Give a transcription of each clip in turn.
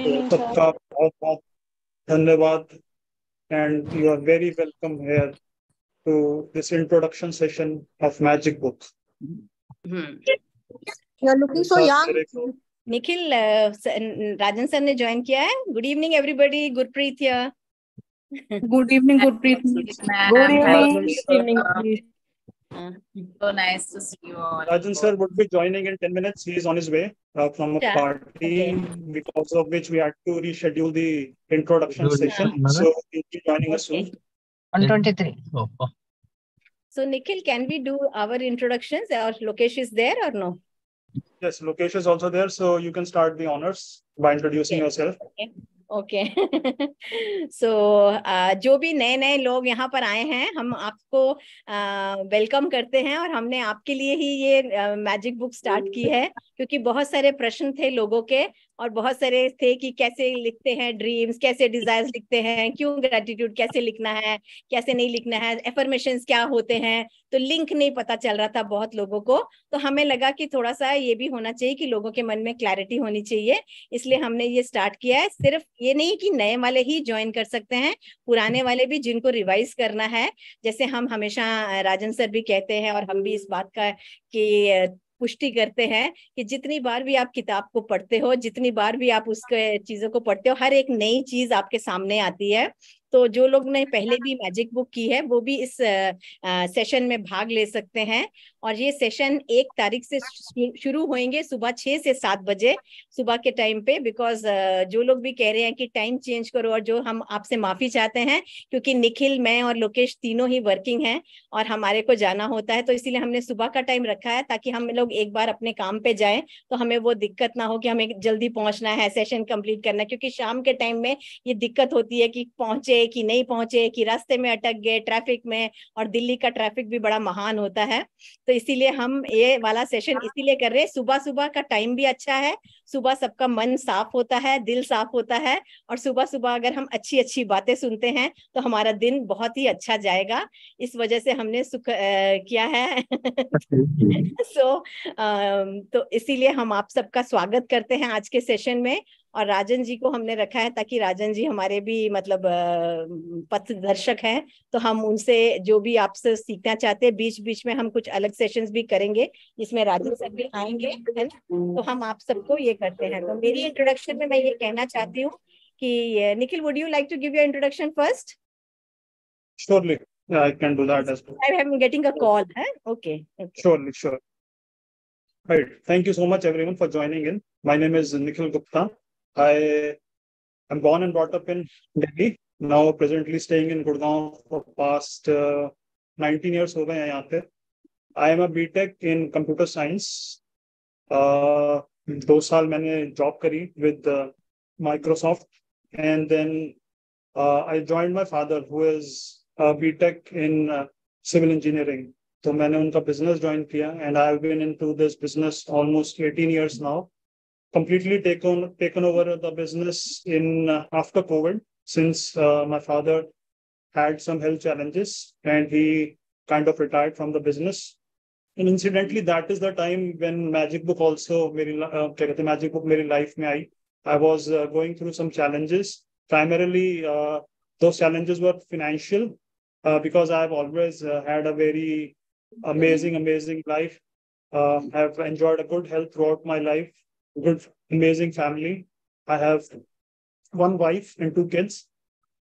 evening, sir. सबका बहुत बहुत धन्यवाद and you are very welcome here to this introduction session of Magic Book. You're looking so sir young. मेरे को निखिल राजन sir ने ज्वाइन किया है. Good evening everybody. Gurpreet here. Good evening, Gurpreet. Good Rajan evening. sir, So nice to see you all. Rajan sir would be joining in 10 minutes. He is on his way from a Yeah. party, Okay. because of which we had to reschedule the introduction session. So he'll be joining us soon. 123. So Nikhil, can we do our introductions? Or Lokesh is there or no? Yes, Lokesh is also there, so you can start the honors by introducing Okay. yourself. Okay. So जो भी नए नए लोग यहाँ पर आए हैं, हम आपको वेलकम करते हैं. और हमने आपके लिए ही ये मैजिक बुक स्टार्ट की है, क्योंकि बहुत सारे प्रश्न थे लोगों के, और बहुत सारे थे कि कैसे लिखते हैं ड्रीम्स, कैसे डिजायर्स लिखते हैं, क्यों ग्रेटिट्यूड कैसे लिखना है, कैसे नहीं लिखना है, एफर्मेशंस क्या होते हैं. तो लिंक नहीं पता चल रहा था बहुत लोगों को. तो हमें लगा कि थोड़ा सा ये भी होना चाहिए कि लोगों के मन में क्लैरिटी होनी चाहिए, इसलिए हमने ये स्टार्ट किया है. सिर्फ ये नहीं कि नए वाले ही ज्वाइन कर सकते हैं, पुराने वाले भी जिनको रिवाइज करना है. जैसे हम हमेशा राजन सर भी कहते हैं, और हम भी इस बात का कि पुष्टि करते हैं कि जितनी बार भी आप किताब को पढ़ते हो, जितनी बार भी आप उसके चीजों को पढ़ते हो, हर एक नई चीज आपके सामने आती है. तो जो लोग ने पहले भी मैजिक बुक की है वो भी इस सेशन में भाग ले सकते हैं. और ये सेशन 1 तारीख से शुरू होंगे सुबह 6 से 7 बजे सुबह के टाइम पे. बिकॉज जो लोग भी कह रहे हैं कि टाइम चेंज करो, और जो हम आपसे माफी चाहते हैं, क्योंकि निखिल, मैं और लोकेश तीनों ही वर्किंग हैं और हमारे को जाना होता है, तो इसीलिए हमने सुबह का टाइम रखा है, ताकि हम लोग एक बार अपने काम पे जाएं तो हमें वो दिक्कत ना हो कि हमें जल्दी पहुंचना है, सेशन कंप्लीट करना है. क्योंकि शाम के टाइम में ये दिक्कत होती है कि पहुंचे कि नहीं पहुंचे, कि रास्ते में अटक गए ट्रैफिक में, और दिल्ली का ट्रैफिक भी बड़ा महान होता है. तो इसीलिए हम ये वाला सेशन इसीलिए कर रहे हैं. सुबह सुबह का टाइम भी अच्छा है, सुबह सबका मन साफ होता है, दिल साफ होता है, और सुबह सुबह अगर हम अच्छी अच्छी बातें सुनते हैं तो हमारा दिन बहुत ही अच्छा जाएगा. इस वजह से हमने किया है. तो इसीलिए हम आप सबका स्वागत करते हैं आज के सेशन में. और राजन जी को हमने रखा है ताकि राजन जी हमारे भी मतलब पथदर्शक हैं, तो हम उनसे जो भी आपसे सीखना चाहते हैं, बीच बीच में हम कुछ अलग सेशंस भी करेंगे जिसमें राजन सर भी आएंगे, है ना. तो हम आप सबको ये करते हैं. तो मेरी इंट्रोडक्शन में मैं ये कहना चाहती हूँ कि Nikhil, would you like to give your introduction first? Surely, yeah, I can do that as well. I am getting a call. Okay. Surely, sure. Right. Thank you so much, everyone, for joining in. My name is Nikhil Gupta. I am born and brought up in Delhi. Now, presently staying in Gurgaon for past 19 years. हो गए हैं यहाँ पे. I am a BTech in computer science. 2 साल मैंने job करी with Microsoft, and then I joined my father, who is a BTech in civil engineering. तो मैंने उनका business join किया, and I have been into this business almost 18 years now. Completely taken over the business in after COVID, since my father had some health challenges and he kind of retired from the business. And incidentally, that is the time when Magic Book also Magic Book मेरी life में आई. I was going through some challenges. Primarily, those challenges were financial, because I have always had a very amazing life. Have enjoyed a good health throughout my life. Good, amazing family. I have one wife and 2 kids,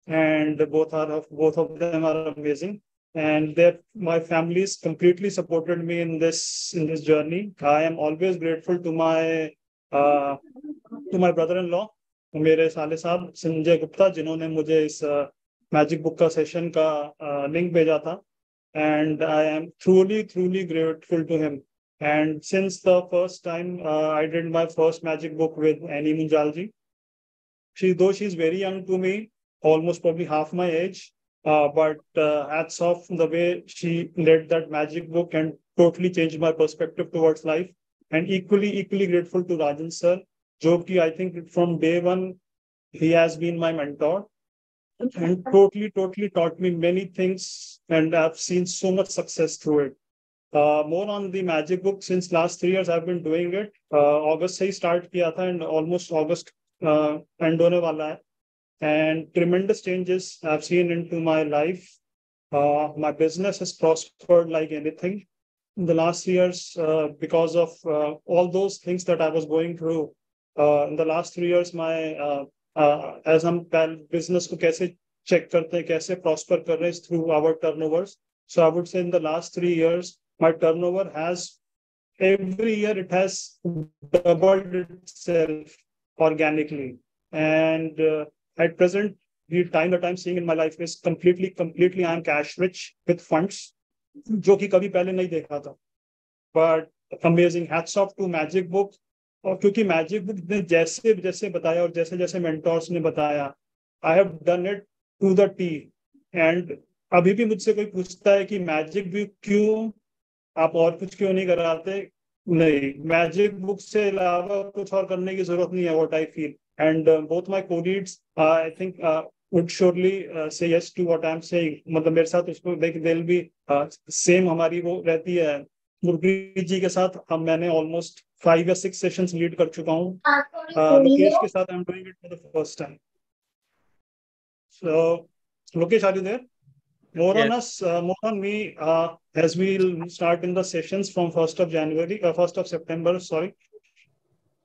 and both of them are amazing. And my families completely supported me in this journey. I am always grateful to my brother-in-law, मेरे साले साहब संजय गुप्ता, जिन्होंने मुझे इस magic book का session का link भेजा था. And I am truly grateful to him. And since the first time I did my first magic book with Annie Munjalji, though she's very young to me, almost probably half my age, but hats off the way she led that magic book and totally changed my perspective towards life. And equally grateful to Rajan sir, jo ki I think from day one he has been my mentor and totally taught me many things, and I've seen so much success through it. More on the magic book, since last 3 years I've been doing it. August से ही start किया था, and almost August and होने वाला है, and tremendous changes I've seen into my life. My business has prospered like anything in the last years because of all those things that I was going through. In the last 3 years, as हम business को कैसे check करते हैं, कैसे prosper कर रहे हैं through our turnovers. So I would say in the last 3 years, my turnover has every year it has doubled itself organically, and at present the time that I'm seeing in my life is completely I am cash rich with funds, जो कि कभी पहले नहीं देखा था. But amazing, hats off to Magic Book. और क्योंकि magic book ने जैसे जैसे बताया और जैसे जैसे मेंटोर्स ने बताया, I have done it to the T. And अभी भी मुझसे कोई पूछता है कि मैजिक बुक क्यों, आप और कुछ क्यों नहीं कराते, नहीं, मैजिक बुक से अलावा कुछ और करने की जरूरत नहीं है, what I feel. And both my colleagues I think would surely say yes to what I'm saying. मतलब मेरे साथ उसको they'll be same हमारी वो रहती है. गुरप्रीत जी के साथ मैंने ऑलमोस्ट 5 या 6 सेशंस लीड कर चुका हूँ. लोकेश के साथ आई am doing it for the first time. So Lokesh, are you there? More on us, more on me, as we'll start in the sessions from 1st of January, 1st of September, sorry.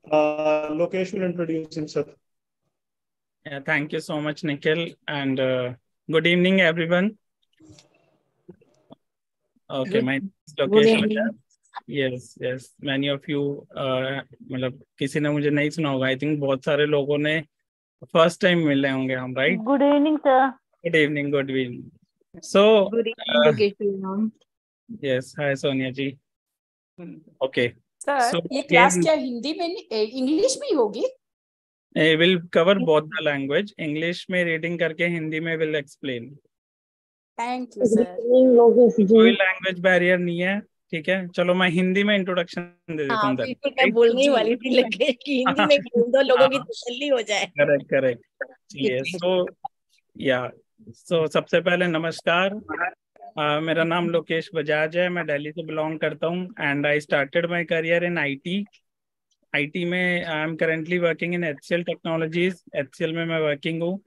Lokesh will introduce himself. Yeah, thank you so much, Nikhil, and good evening, everyone. Okay, my name is Lokesh Bajaj. Yes, many of you, मतलब किसी ने मुझे नहीं सुना होगा. I think बहुत सारे लोगों ने first time मिले होंगे हम, right? Good evening, sir. Good evening. So, Good evening, Lokesh ma'am. yes, hi Sonia ji. Okay. Sir ये क्लास क्या हिंदी में इंग्लिश में होगी? Will cover both the language. English में reading करके हिंदी में will explain. Thank you sir. कोई language barrier नहीं है, ठीक है. चलो मैं हिंदी में इंट्रोडक्शन दे देता हूँ. बिल्कुल, मैं बोलने ही वाली थी लगे कि हिंदी में बोल दो, लोगों की तसल्ली हो जाए. करेक्ट. चलिए, सो सबसे पहले नमस्कार. मेरा नाम लोकेश बजाज है, मैं दिल्ली से बिलोंग करता हूँ and I started my career in IT में. I am currently working in HCL technologies. HCL में मैं वर्किंग हूँ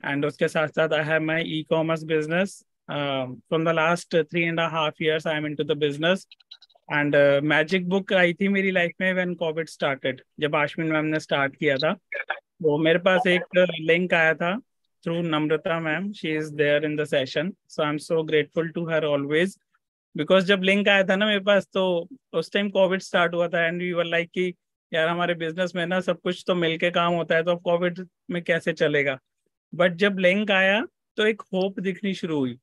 एंड उसके साथ साथ I have my e-commerce business. From the last 3.5 years I am into the business. And magic book आई थी मेरी लाइफ में व्हेन कोविड स्टार्टेड. जब आश्विन मैम ने स्टार्ट किया था तो मेरे पास एक लिंक आया था through Namrata ma'am. She is there in the session, so I'm so grateful to her always, because जब लिंक आया था ना मेरे पास तो उस टाइम कोविड स्टार्ट हुआ था एंड वी वर लाइक कि यार हमारे बिजनेस में ना सब कुछ तो मिलके काम होता है, तो अब कोविड में कैसे चलेगा. बट जब लिंक आया तो एक होप दिखनी शुरू हुई,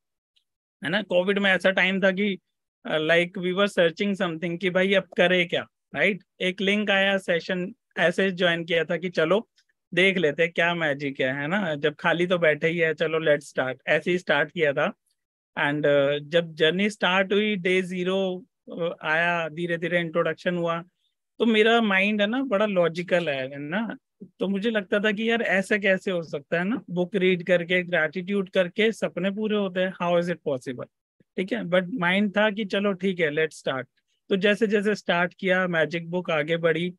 है ना. कोविड में ऐसा टाइम था कि like we were searching something कि भाई अब करे क्या, राइट. एक लिंक आया, सेशन ऐसे ज्वाइन किया था कि चलो देख लेते क्या मैजिक है ना. जब खाली तो बैठे ही है, चलो लेट्स स्टार्ट. ऐसे ही स्टार्ट किया था एंड जब जर्नी स्टार्ट हुई, डे 0 आया, धीरे धीरे इंट्रोडक्शन हुआ, तो मेरा माइंड है ना बड़ा लॉजिकल है ना. तो मुझे लगता था कि यार ऐसा कैसे हो सकता है ना, बुक रीड करके ग्रैटिट्यूड करके सपने पूरे होते हैं, हाउ इज इट पॉसिबल, ठीक है. बट माइंड था कि चलो ठीक है, लेट्स स्टार्ट. तो जैसे जैसे स्टार्ट किया, मैजिक बुक आगे बढ़ी,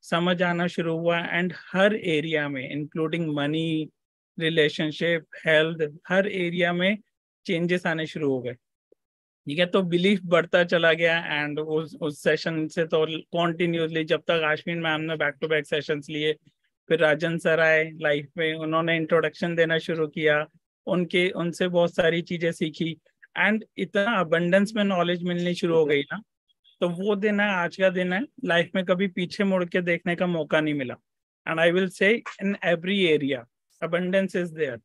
समझ आना शुरू हुआ एंड हर एरिया में इंक्लूडिंग मनी, रिलेशनशिप, हेल्थ, हर एरिया में चेंजेस आने शुरू हो गए, ठीक है. तो बिलीफ बढ़ता चला गया एंड उस सेशन से तो कॉन्टिन्यूसली जब तक आश्विन मैम ने बैक टू बैक सेशंस लिए, फिर राजन सर आए लाइफ में, उन्होंने इंट्रोडक्शन देना शुरू किया, उनसे बहुत सारी चीजें सीखी एंड इतना अबंडेंस में नॉलेज मिलनी शुरू हो गई ना. तो वो दिन है, आज का दिन है, लाइफ में कभी पीछे मुड़ के देखने का मौका नहीं मिला. And I will say in every area abundance is there.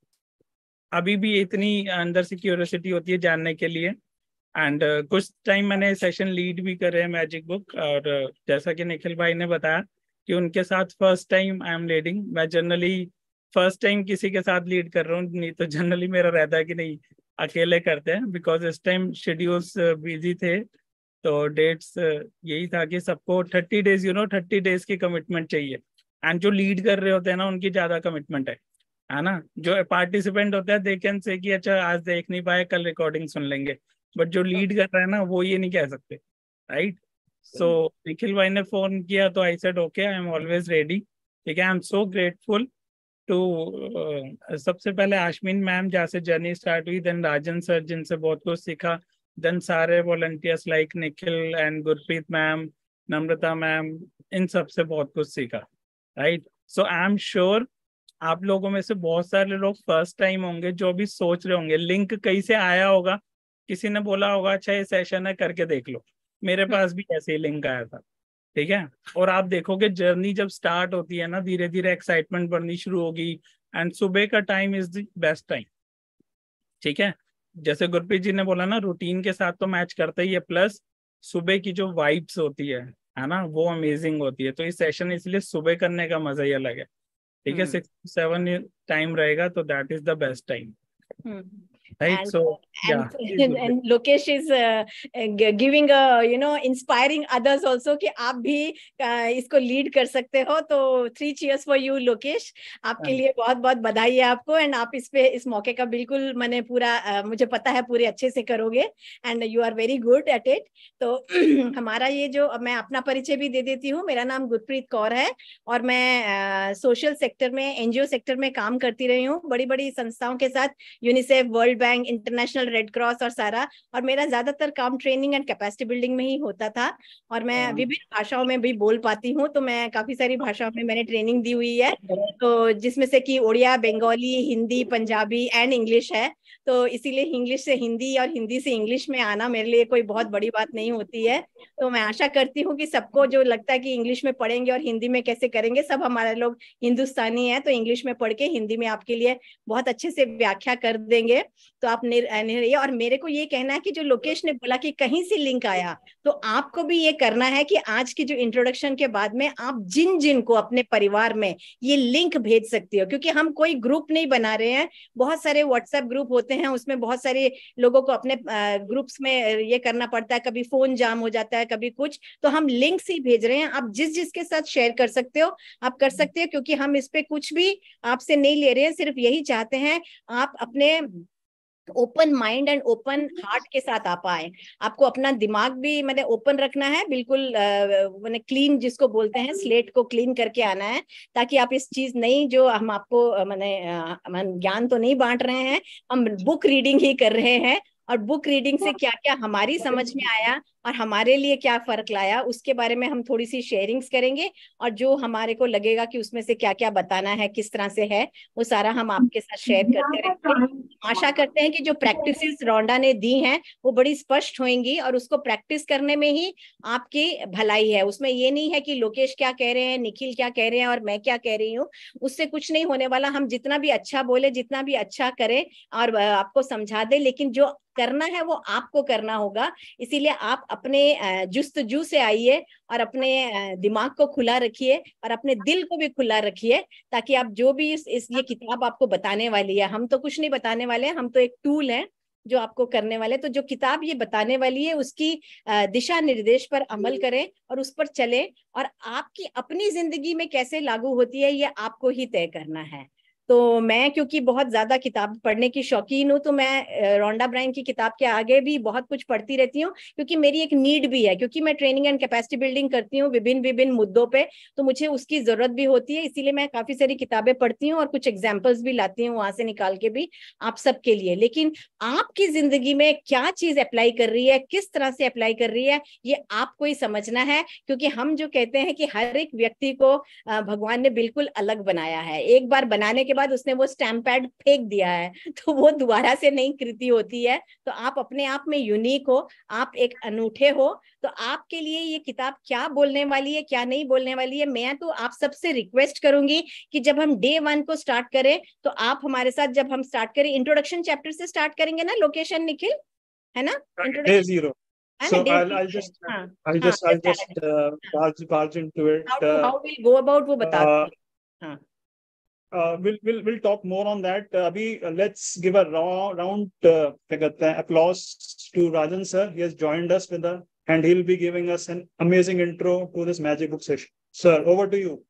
अभी भी इतनी अंदर से क्यूरियोसिटी होती है जानने के लिए. एंड कुछ टाइम मैंने सेशन लीड भी करे हैं मैजिक बुक, और जैसा कि निखिल भाई ने बताया कि उनके साथ first time I am leading. मैं जनरली फर्स्ट टाइम किसी के साथ लीड कर रहा हूँ, नहीं तो जनरली मेरा रहता है कि नहीं अकेले करते हैं, बिकॉज इस टाइम शेड्यूल्स बिजी थे. तो डेट्स यही था कि सबको 30 डेज 30 डेज की कमिटमेंट चाहिए. एंड जो लीड कर रहे होते हैं ना उनकी ज्यादा कमिटमेंट है ना. जो पार्टिसिपेंट होता है दे कैन से कि अच्छा आज देख नहीं पाए, कल रिकॉर्डिंग सुन लेंगे. बट जो लीड कर रहा है ना वो ये नहीं कह सकते, राइट. सो निखिल भाई ने फोन किया तो I said okay, I am always ready. ठीक है। I am so grateful to सबसे पहले आश्विन मैम जहाँ से जर्नी स्टार्ट हुई, देन राजन सर जिनसे बहुत कुछ सीखा, देन सारे volunteers like Nikhil and Gurpreet ma'am, Namrata ma'am, इन सब से बहुत कुछ सीखा, right. So I am sure आप लोगों में से बहुत सारे लोग फर्स्ट टाइम होंगे जो भी सोच रहे होंगे, लिंक कहीं से आया होगा, किसी ने बोला होगा अच्छा ये सेशन है करके देख लो, मेरे पास भी ऐसे ही लिंक आया था, ठीक है। और आप देखोगे जर्नी जब स्टार्ट होती है ना, धीरे धीरे एक्साइटमेंट बढ़नी शुरू होगी, एंड सुबह का time is the best time, ठीक है। जैसे गुरप्रीत जी ने बोला ना, रूटीन के साथ तो मैच करता ही है, प्लस सुबह की जो वाइब्स होती है ना, वो अमेजिंग होती है। तो ये सेशन इसलिए सुबह करने का मजा ही अलग है, ठीक है। 6 to 7 टाइम रहेगा तो that is the best time, right? So yeah, and Lokesh is giving inspiring others also कि आप भी इसको लीड कर सकते हो। तो 3 cheers for you लोकेश, आपके लिए बहुत बहुत बधाई है आपको। एंड आप इस मौके का बिल्कुल मैंने पूरा मुझे पता है पूरे अच्छे से करोगे, and you are very good at it. तो हमारा ये जो, मैं अपना परिचय भी दे देती हूँ, मेरा नाम गुरप्रीत कौर है और मैं सोशल सेक्टर में, एनजीओ सेक्टर में काम करती रही हूँ, बड़ी बड़ी संस्थाओं के साथ, UNICEF, world bank, international red cross और सारा। और मेरा ज्यादातर काम ट्रेनिंग एंड कैपेसिटी बिल्डिंग में ही होता था। और मैं विभिन्न भाषाओं में भी बोल पाती हूँ, तो मैं काफी सारी भाषाओं में मैंने ट्रेनिंग दी हुई है, तो जिसमें से कि उड़िया, बंगाली, हिंदी, पंजाबी एंड इंग्लिश है। तो इसीलिए इंग्लिश से हिंदी और हिंदी से इंग्लिश में आना मेरे लिए कोई बहुत बड़ी बात नहीं होती है। तो मैं आशा करती हूँ कि सबको जो लगता है कि इंग्लिश में पढ़ेंगे और हिंदी में कैसे करेंगे, सब हमारे लोग हिंदुस्तानी है, तो इंग्लिश में पढ़ के हिंदी में आपके लिए बहुत अच्छे से व्याख्या कर देंगे। तो आप और मेरे को ये कहना है कि जो लोकेश ने बोला कि कहीं से लिंक आया, तो आपको भी ये करना है कि आज की जो इंट्रोडक्शन के बाद में आप जिन जिन को अपने परिवार में ये लिंक भेज सकती हो, क्योंकि हम कोई ग्रुप नहीं बना रहे हैं, बहुत सारे व्हाट्सएप ग्रुप होते हैं, उसमें बहुत सारे लोगों को अपने ग्रुप्स में ये करना पड़ता है, कभी फोन जाम हो जाता है, कभी कुछ, तो हम लिंक से ही भेज रहे हैं। आप जिस जिसके साथ शेयर कर सकते हो आप कर सकते हो, क्योंकि हम इस पे कुछ भी आपसे नहीं ले रहे हैं, सिर्फ यही चाहते हैं आप अपने open mind and open heart के साथ आप आए। आपको अपना दिमाग भी मैंने ओपन रखना है, बिल्कुल मैंने क्लीन, जिसको बोलते हैं स्लेट को क्लीन करके आना है, ताकि आप इस चीज नहीं, जो हम आपको मैंने ज्ञान तो नहीं बांट रहे हैं, हम बुक रीडिंग ही कर रहे हैं। और बुक रीडिंग से क्या क्या हमारी समझ में आया और हमारे लिए क्या फर्क लाया, उसके बारे में हम थोड़ी सी शेयरिंग्स करेंगे, और जो हमारे को लगेगा कि उसमें से क्या क्या बताना है, किस तरह से है, वो सारा हम आपके साथ शेयर करते रहेंगे। आशा करते हैं कि जो प्रैक्टिसेस रोंडा ने दी हैं वो बड़ी स्पष्ट होंगी, और उसको प्रैक्टिस करने में ही आपकी भलाई है। उसमें ये नहीं है कि लोकेश क्या कह रहे हैं, निखिल क्या कह रहे हैं और मैं क्या कह रही हूँ, उससे कुछ नहीं होने वाला। हम जितना भी अच्छा बोले, जितना भी अच्छा करें और आपको समझा दे, लेकिन जो करना है वो आपको करना होगा। इसीलिए आप अपने जुस्तजू से आइए और अपने दिमाग को खुला रखिए और अपने दिल को भी खुला रखिए, ताकि आप जो भी ये किताब आपको बताने वाली है, हम तो कुछ नहीं बताने वाले हैं, हम तो एक टूल है जो आपको करने वाले। तो जो किताब ये बताने वाली है उसकी दिशा निर्देश पर अमल करें और उस पर चलें, और आपकी अपनी जिंदगी में कैसे लागू होती है ये आपको ही तय करना है। तो मैं क्योंकि बहुत ज्यादा किताब पढ़ने की शौकीन हूँ, तो मैं रोंडा ब्रायन की किताब के आगे भी बहुत कुछ पढ़ती रहती हूँ, क्योंकि मेरी एक नीड भी है, क्योंकि मैं ट्रेनिंग एंड कैपेसिटी बिल्डिंग करती हूँ विभिन्न मुद्दों पे, तो मुझे उसकी जरूरत भी होती है। इसीलिए मैं काफी सारी किताबें पढ़ती हूँ और कुछ एग्जाम्पल्स भी लाती हूँ वहां से निकाल के भी आप सबके लिए। लेकिन आपकी जिंदगी में क्या चीज अप्लाई कर रही है, किस तरह से अप्लाई कर रही है, ये आपको ही समझना है। क्योंकि हम जो कहते हैं कि हर एक व्यक्ति को भगवान ने बिल्कुल अलग बनाया है, एक बार बनाने के बाद उसने वो स्टैम्प पैड फेंक दिया है, तो वो दोबारा से नई कृति होती है। तो आप अपने आप में यूनिक हो, आप एक अनूठे हो। तो आपके लिए ये किताब क्या बोलने वाली है, क्या नहीं बोलने वाली है, मैं तो आप सबसे रिक्वेस्ट करूंगी कि जब हम डे 1 को स्टार्ट करें, तो आप हमारे साथ, जब हम स्टार्ट करें, इंट्रोडक्शन चैप्टर से स्टार्ट करेंगे ना लोकेशन निखिल, है ना? Day 0. So I'll just barge into it. How we'll go about वो बता दो। We'll talk more on that. Abhi, let's give a round applause to Rajan sir. He has joined us and he'll be giving us an amazing intro to this magic book session. Sir, over to you.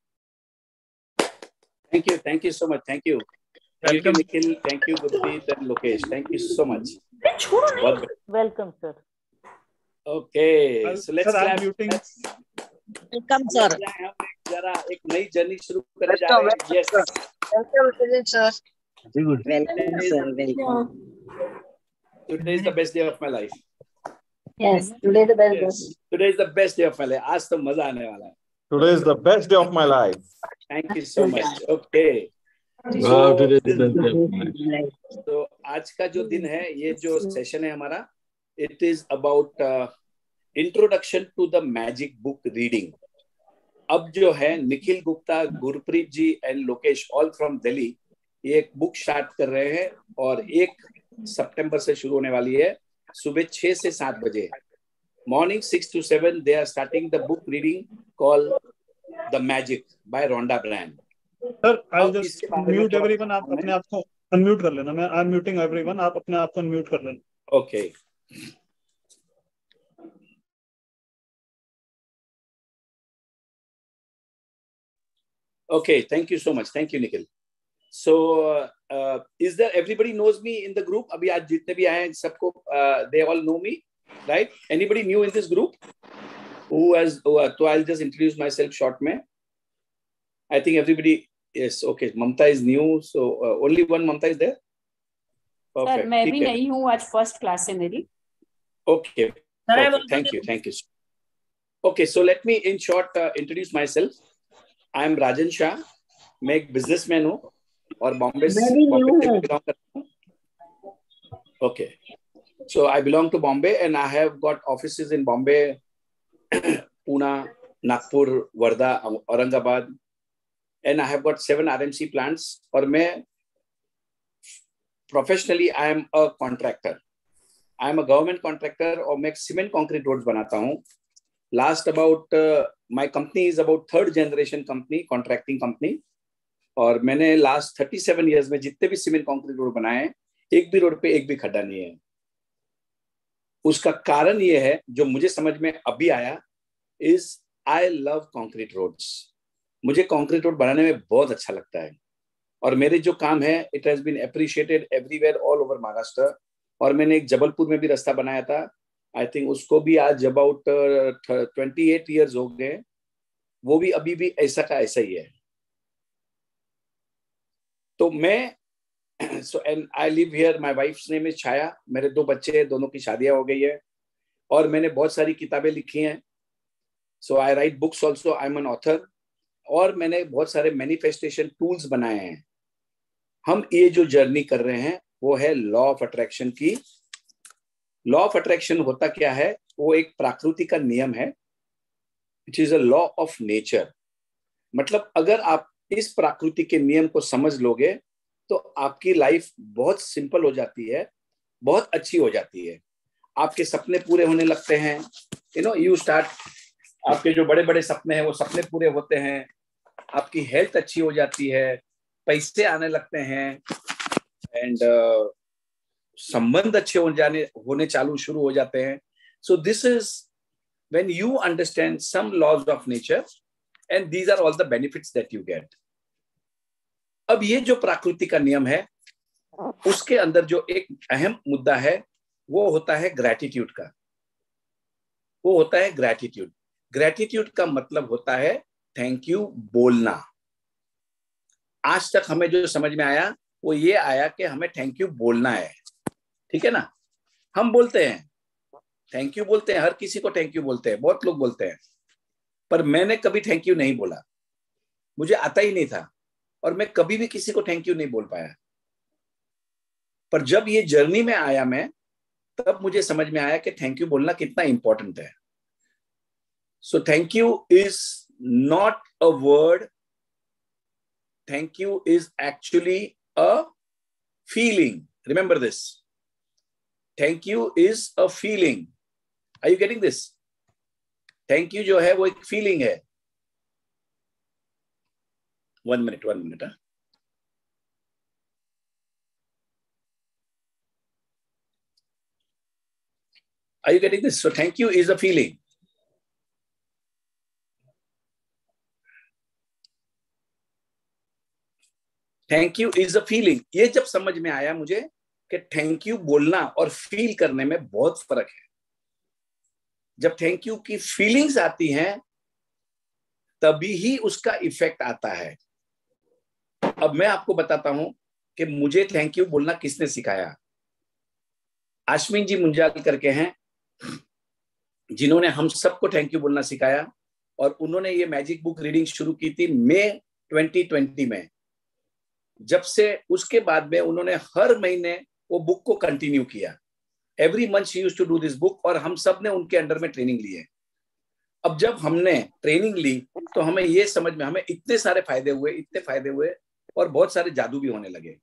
Thank you so much. Thank you, Nikhil. Thank you, Gurpreet and Lokesh. Thank you so much. Welcome, sir. Okay, so let's clap. Welcome, sir. जरा एक नई journey शुरू करने जा रहे हैं. Yes. Welcome, sir. Welcome, sir. Welcome. Today is the best day of my life. Yes, today the best Yes. day. Today is the best day of my life. आज तो मजा आने वाला है. Today is the best day of my life. Thank you so much. Okay. Wow, today is the best day of my life. तो आज का जो दिन है, ये जो सेशन है हमारा, it is about introduction to the magic book reading. अब जो है Nikhil Gupta, Gurpreet ji and Lokesh all from Delhi ये एक बुक स्टार्ट कर रहे हैं और 1 सितंबर से शुरू होने वाली है. सुबह 6 से 7 बजे morning 6 to 7 they are starting the book reading called The Magic by Rhonda Byrne. Sir, I'll just mute everyone. आप अपने आप को unmute कर लेना. मैं I'm muting everyone. आप अपने आप को unmute कर लेना. Okay. Okay, thank you so much. Thank you, Nikhil. So, is there everybody knows me in the group? अभी आज जितने भी आए हैं सबको they all know me, right? Anybody new in this group? Who has? So I'll just introduce myself short में. I think everybody. Yes, okay. Mamta is new, so only one Mamta is there. Sir मैं भी नहीं हूँ, आज first class है मेरी. Okay. Perfect. Thank you. Thank you. Okay, so let me in short introduce myself. I am Rajan Shah. मैं एक businessman हूँ और बॉम्बे से बिलोंग करता हूँ. Okay. So I belong to Bombay and I have got offices in Bombay, Pune, Nagpur, Wardha, Aurangabad, and I have got 7 RMC plants. और मैं professionally I am a contractor. I am a government contractor और मैं cement concrete roads बनाता हूँ. Last about my company is about 3rd generation company, contracting company. और मैंने last 37 years में जितने भी cement concrete road बनाए हैं, एक भी रोड पे एक भी खड्डा नहीं है. उसका कारण ये है जो मुझे समझ में अभी आया is I love concrete roads. मुझे concrete road बनाने में बहुत अच्छा लगता है और मेरे जो काम है it has been appreciated everywhere all over Maharashtra. और मैंने एक जबलपुर में भी रास्ता बनाया था. I think उसको भी आज about 28 years हो गए. वो भी अभी भी ऐसा का ऐसा ही है. तो मैं so and I live here. My wife's name is Chaya. मेरे 2 बच्चे हैं, दोनों की शादियां हो गई है और मैंने बहुत सारी किताबें लिखी हैं. So I write books also. I'm an author. और मैंने बहुत सारे मैनिफेस्टेशन टूल्स बनाए हैं. हम ये जो जर्नी कर रहे हैं वो है लॉ ऑफ अट्रैक्शन की. लॉ ऑफ अट्रैक्शन होता क्या है? वो एक प्रकृति का नियम है. It is a law of nature. मतलब अगर आप इस प्रकृति के नियम को समझ लोगे तो आपकी लाइफ बहुत सिंपल हो जाती है, बहुत अच्छी हो जाती है. आपके सपने पूरे होने लगते हैं. You start. आपके जो बड़े बड़े सपने हैं वो सपने पूरे होते हैं. आपकी हेल्थ अच्छी हो जाती है, पैसे आने लगते हैं एंड संबंध अच्छे होने चालू शुरू हो जाते हैं. So this is when you understand some laws of nature and these are all the benefits that you get. अब ये जो प्रकृति का नियम है उसके अंदर जो एक अहम मुद्दा है वो होता है ग्रैटिट्यूड का. वो होता है ग्रैटिट्यूड. ग्रैटिट्यूड का मतलब होता है थैंक यू बोलना. आज तक हमें जो समझ में आया वो ये आया कि हमें थैंक यू बोलना है. ठीक है ना? हम बोलते हैं थैंक यू, बोलते हैं, हर किसी को थैंक यू बोलते हैं, बहुत लोग बोलते हैं. पर मैंने कभी थैंक यू नहीं बोला. मुझे आता ही नहीं था और मैं कभी भी किसी को थैंक यू नहीं बोल पाया. पर जब ये जर्नी में आया मैं, तब मुझे समझ में आया कि थैंक यू बोलना कितना इंपॉर्टेंट है. So thank you is not a word. Thank you is actually a feeling. Remember this. Thank you is a feeling. Are you getting this? Thank you जो है वो एक फीलिंग है. 1 minute. Are you getting this? So thank you is a feeling. Thank you is a feeling. ये जब समझ में आया मुझे कि थैंक यू बोलना और फील करने में बहुत फर्क है. जब थैंक यू की फीलिंग्स आती हैं तभी ही उसका इफेक्ट आता है। अब मैं आपको बताता हूं कि मुझे थैंक यू बोलना किसने सिखाया। आश्विन जी मुंजाल करके हैं, जिन्होंने हम सबको थैंक यू बोलना सिखाया, और उन्होंने ये मैजिक बुक रीडिंग शुरू की थी मई 2020 में। जब से उसके बाद में उन्होंने हर महीने वो बुक को कंटिन्यू किया। Every month she used to do this book, और हम सब ने उनके अंडर में ट्रेनिंग ली है। अब जब हमने ट्रेनिंग ली तो हमें ये समझ में, हमें इतने सारे फायदे हुए, इतने फायदे हुए, और बहुत सारे जादू भी होने लगे।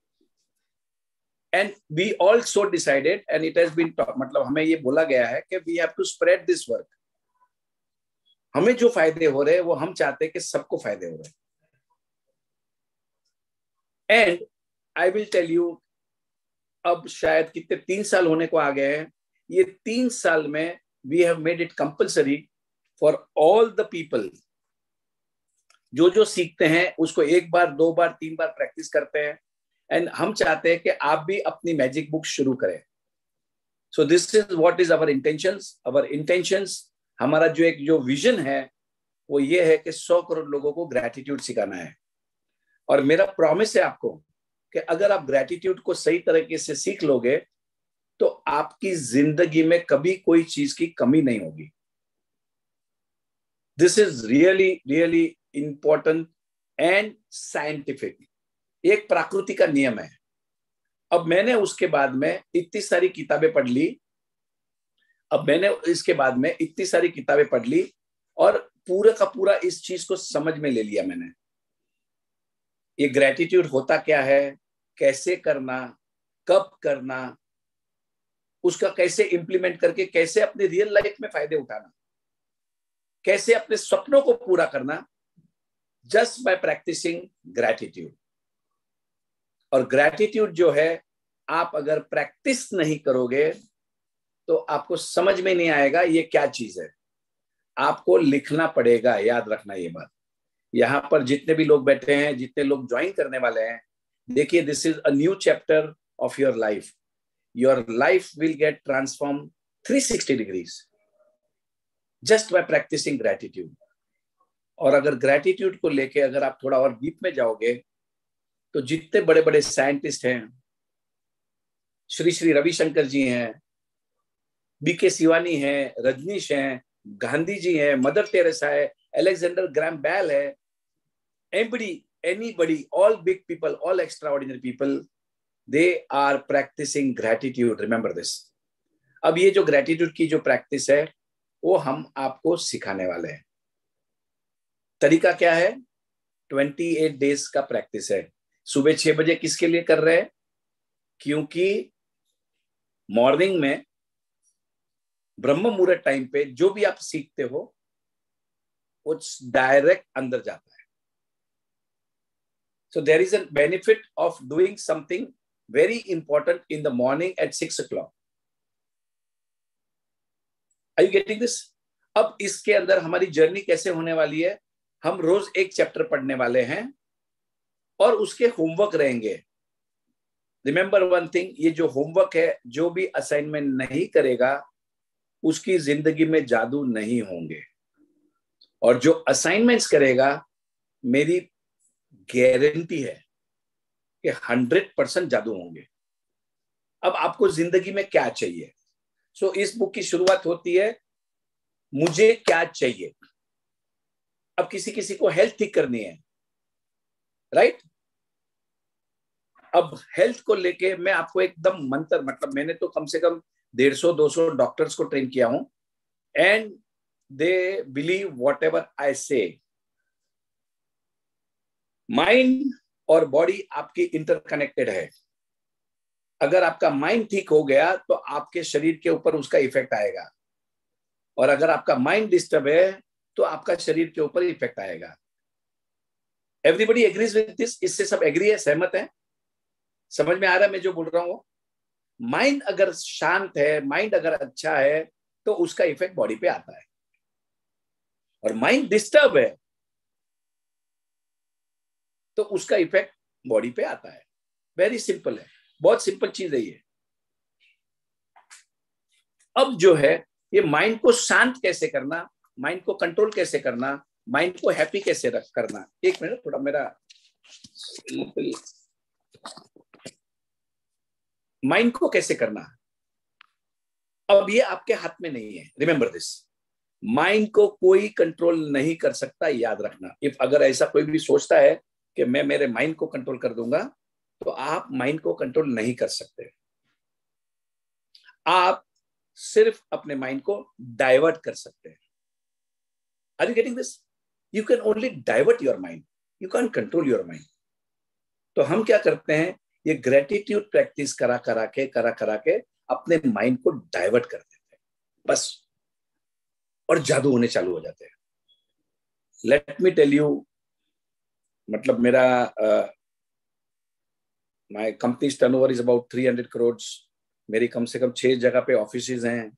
And we also decided, and it has been, मतलब हमें ये बोला गया है कि we have to spread this work. हमें जो फायदे हो रहे हैं वो हम चाहते हैं कि सबको फायदे हो रहे हैं। And I will tell you, अब शायद कितने 3 साल होने को आ गए हैं। ये 3 साल में we have made it compulsory for all the people. जो जो सीखते हैं उसको 1 बार 2 बार 3 बार प्रैक्टिस करते हैं। एंड हम चाहते हैं कि आप भी अपनी मैजिक बुक शुरू करें। So this is what is our intentions. Our intentions, हमारा जो विजन है वो ये है कि 100 करोड़ लोगों को ग्रैटिट्यूड सिखाना है। और मेरा प्रॉमिस है आपको कि अगर आप ग्रैटिट्यूड को सही तरीके से सीख लोगे तो आपकी जिंदगी में कभी कोई चीज की कमी नहीं होगी। This is really really important and scientific. एक प्रकृति का नियम है। अब मैंने उसके बाद में इतनी सारी किताबें पढ़ ली, और पूरा का पूरा इस चीज को समझ में ले लिया मैंने। ये ग्रैटिट्यूड होता क्या है, कैसे करना, कब करना, उसका कैसे इंप्लीमेंट करके कैसे अपने रियल लाइफ में फायदे उठाना, कैसे अपने सपनों को पूरा करना, जस्ट बाय प्रैक्टिसिंग ग्रैटिट्यूड। और ग्रैटिट्यूड जो है, आप अगर प्रैक्टिस नहीं करोगे तो आपको समझ में नहीं आएगा ये क्या चीज है। आपको लिखना पड़ेगा, याद रखना ये बात। यहां पर जितने भी लोग बैठे हैं, जितने लोग ज्वाइन करने वाले हैं, देखिए this is a new chapter of your life. Your life will get transform 360 degrees just by practising gratitude. और अगर ग्रैटिट्यूड को लेके अगर आप थोड़ा और डीप में जाओगे तो जितने बड़े बड़े साइंटिस्ट हैं, श्री श्री रविशंकर जी हैं, बीके शिवानी हैं, रजनीश हैं, गांधी जी हैं, मदर टेरेसा है, अलेक्जेंडर ग्राहम बेल है, anybody, all big people, all extraordinary people, they are practicing gratitude. Remember this. अब ये जो ग्रेटिट्यूड की जो प्रैक्टिस है वो हम आपको सिखाने वाले हैं। तरीका क्या है? 28 डेज का प्रैक्टिस है। सुबह 6 बजे किसके लिए कर रहे हैं? क्योंकि मॉर्निंग में ब्रह्म मुहूर्त टाइम पे जो भी आप सीखते हो वो डायरेक्ट अंदर जाता है। So there is a benefit of doing something very important in the morning at 6 o'clock. Are you getting this? अब इसके अंदर हमारी जर्नी कैसे होने वाली है? हम रोज एक चैप्टर पढ़ने वाले हैं और उसके होमवर्क रहेंगे। रिमेंबर वन थिंग, ये जो होमवर्क है, जो भी असाइनमेंट नहीं करेगा उसकी जिंदगी में जादू नहीं होंगे, और जो असाइनमेंट्स करेगा मेरी गारंटी है कि 100% जादू होंगे। अब आपको जिंदगी में क्या चाहिए? सो इस बुक की शुरुआत होती है मुझे क्या चाहिए। अब किसी किसी को हेल्थ ठीक करनी है, राइट? अब हेल्थ को लेके मैं आपको एकदम मंत्र, मतलब मैंने तो कम से कम 150-200 डॉक्टर्स को ट्रेन किया हूं, and they believe what ever I से। माइंड और बॉडी आपकी इंटरकनेक्टेड है। अगर आपका माइंड ठीक हो गया तो आपके शरीर के ऊपर उसका इफेक्ट आएगा, और अगर आपका माइंड डिस्टर्ब है तो आपका शरीर के ऊपर इफेक्ट आएगा। Everybody agrees with this? इससे सब एग्री है, सहमत है? समझ में आ रहा है मैं जो बोल रहा हूं? माइंड अगर शांत है, माइंड अगर अच्छा है तो उसका इफेक्ट बॉडी पे आता है, और माइंड डिस्टर्ब है तो उसका इफेक्ट बॉडी पे आता है। वेरी सिंपल है, बहुत सिंपल चीज है ये। अब जो है ये माइंड को शांत कैसे करना, माइंड को कंट्रोल कैसे करना, माइंड को हैप्पी कैसे रख करना, एक मिनट थोड़ा मेरा माइंड को कैसे करना, अब ये आपके हाथ में नहीं है। रिमेंबर दिस, माइंड को कोई कंट्रोल नहीं कर सकता, याद रखना। इफ अगर ऐसा कोई भी सोचता है कि मैं मेरे माइंड को कंट्रोल कर दूंगा, तो आप माइंड को कंट्रोल नहीं कर सकते। आप सिर्फ अपने माइंड को डाइवर्ट कर सकते हैं। Are you getting this? You can only divert your mind, you can control your mind. तो हम क्या करते हैं, ये ग्रेटिट्यूड प्रैक्टिस करा करा के अपने माइंड को डाइवर्ट कर देते हैं बस, और जादू होने चालू हो जाते हैं। लेट मी टेल यू, मतलब मेरा my company's turnover is about 300 crore. मेरी कम से कम 6 जगह पे ऑफिसेज हैं।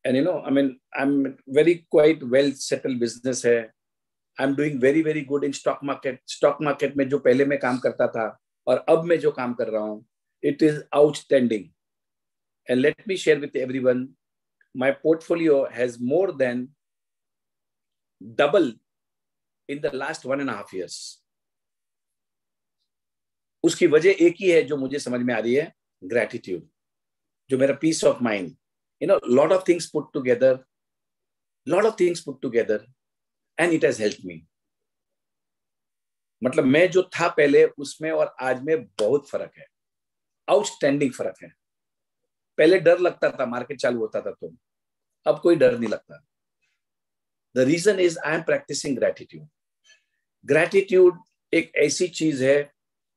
And you know, I mean I am very quite well settled business है। I am doing very very good in stock market. Stock market में जो पहले मैं काम करता था और अब मैं जो काम कर रहा हूँ, it is outstanding. And let me share with everyone, my portfolio has more than double in the last 1.5 years. उसकी वजह एक ही है जो मुझे समझ में आ रही है, gratitude, जो मेरा peace of mind, you know, lot of things put together and it has helped me. मतलब मैं जो था पहले उसमें और आज में बहुत फर्क है, आउटस्टैंडिंग फर्क है। पहले डर लगता था मार्केट चालू होता था तो, अब कोई डर नहीं लगता। The reason is I am practising gratitude. Gratitude एक ऐसी चीज है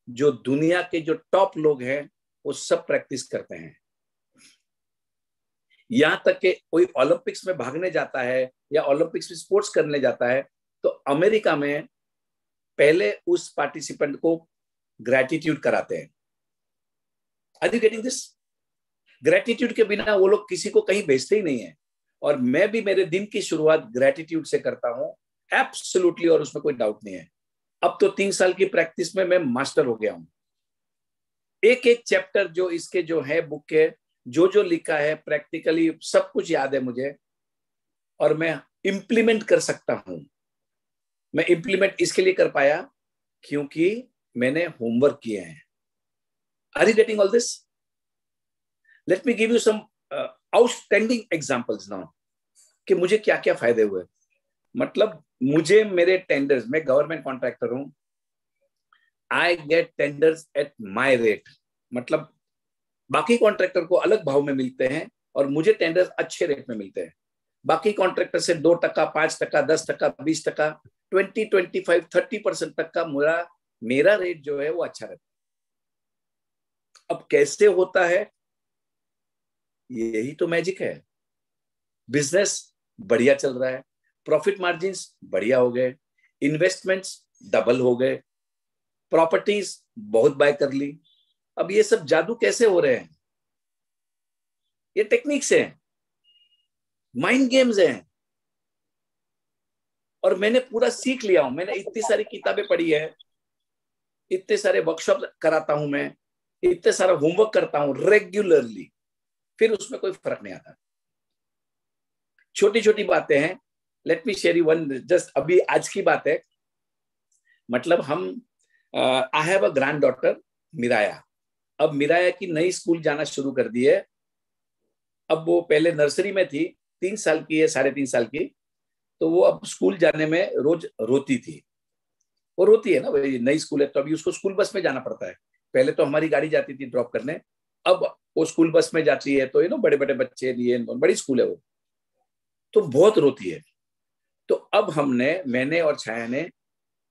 जो दुनिया के जो टॉप लोग हैं वो सब प्रैक्टिस करते हैं। यहां तक कि कोई ओलंपिक्स में भागने जाता है या ओलंपिक्स में स्पोर्ट्स करने जाता है तो अमेरिका में पहले उस पार्टिसिपेंट को ग्रैटिट्यूड कराते हैं। Are you getting this? Gratitude के बिना वो लोग किसी को कहीं भेजते ही नहीं है। और मैं भी मेरे दिन की शुरुआत ग्रैटिट्यूड से करता हूं, एब्सोल्युटली, और उसमें कोई डाउट नहीं है। अब तो 3 साल की प्रैक्टिस में मैं मास्टर हो गया हूं। एक एक चैप्टर जो इसके जो है बुक के, जो लिखा है प्रैक्टिकली सब कुछ याद है मुझे, और मैं इंप्लीमेंट कर सकता हूं। मैं इंप्लीमेंट इसके लिए कर पाया क्योंकि मैंने होमवर्क किए हैं। Are you getting all this? Let me give you some outstanding examples now कि मुझे क्या क्या फायदे हुए। मतलब मुझे मेरे टेंडर्स, मैं गवर्नमेंट कॉन्ट्रैक्टर हूं, I get tenders at my rate. मतलब बाकी कॉन्ट्रैक्टर को अलग भाव में मिलते हैं और मुझे टेंडर्स अच्छे रेट में मिलते हैं। बाकी कॉन्ट्रैक्टर से 2%, 5%, 10%, 20%, 20, 25, 30% तक का मेरा रेट जो है वो अच्छा रहता है। अब कैसे होता है? यही तो मैजिक है। बिजनेस बढ़िया चल रहा है, प्रॉफिट मार्जिन्स बढ़िया हो गए, इन्वेस्टमेंट्स डबल हो गए, प्रॉपर्टीज बहुत बाय कर ली। अब ये सब जादू कैसे हो रहे हैं? ये टेक्निक्स हैं, माइंड गेम्स हैं, और मैंने पूरा सीख लिया हूं। मैंने इतनी सारी किताबें पढ़ी है, इतने सारे वर्कशॉप कराता हूं मैं, इतने सारा होमवर्क करता हूं रेगुलरली, फिर उसमें कोई फर्क नहीं आता। छोटी छोटी बातें हैं। Let me share you one, just अभी आज की बात है। मतलब हम I have a granddaughter Miraya. अब मिराया की नई स्कूल जाना शुरू कर दी है। अब वो पहले नर्सरी में थी, 3 साल की है, 3.5 साल की, तो वो अब स्कूल जाने में रोज रोती थी। वो रोती है ना, वही नई स्कूल है तो अभी उसको स्कूल बस में जाना पड़ता है। पहले तो हमारी गाड़ी जाती थी ड्रॉप करने, अब वो स्कूल बस में जाती है। तो बड़े बड़े बच्चे लिए, बड़ी स्कूल है वो, तो बहुत रोती है। तो अब मैंने और छाया ने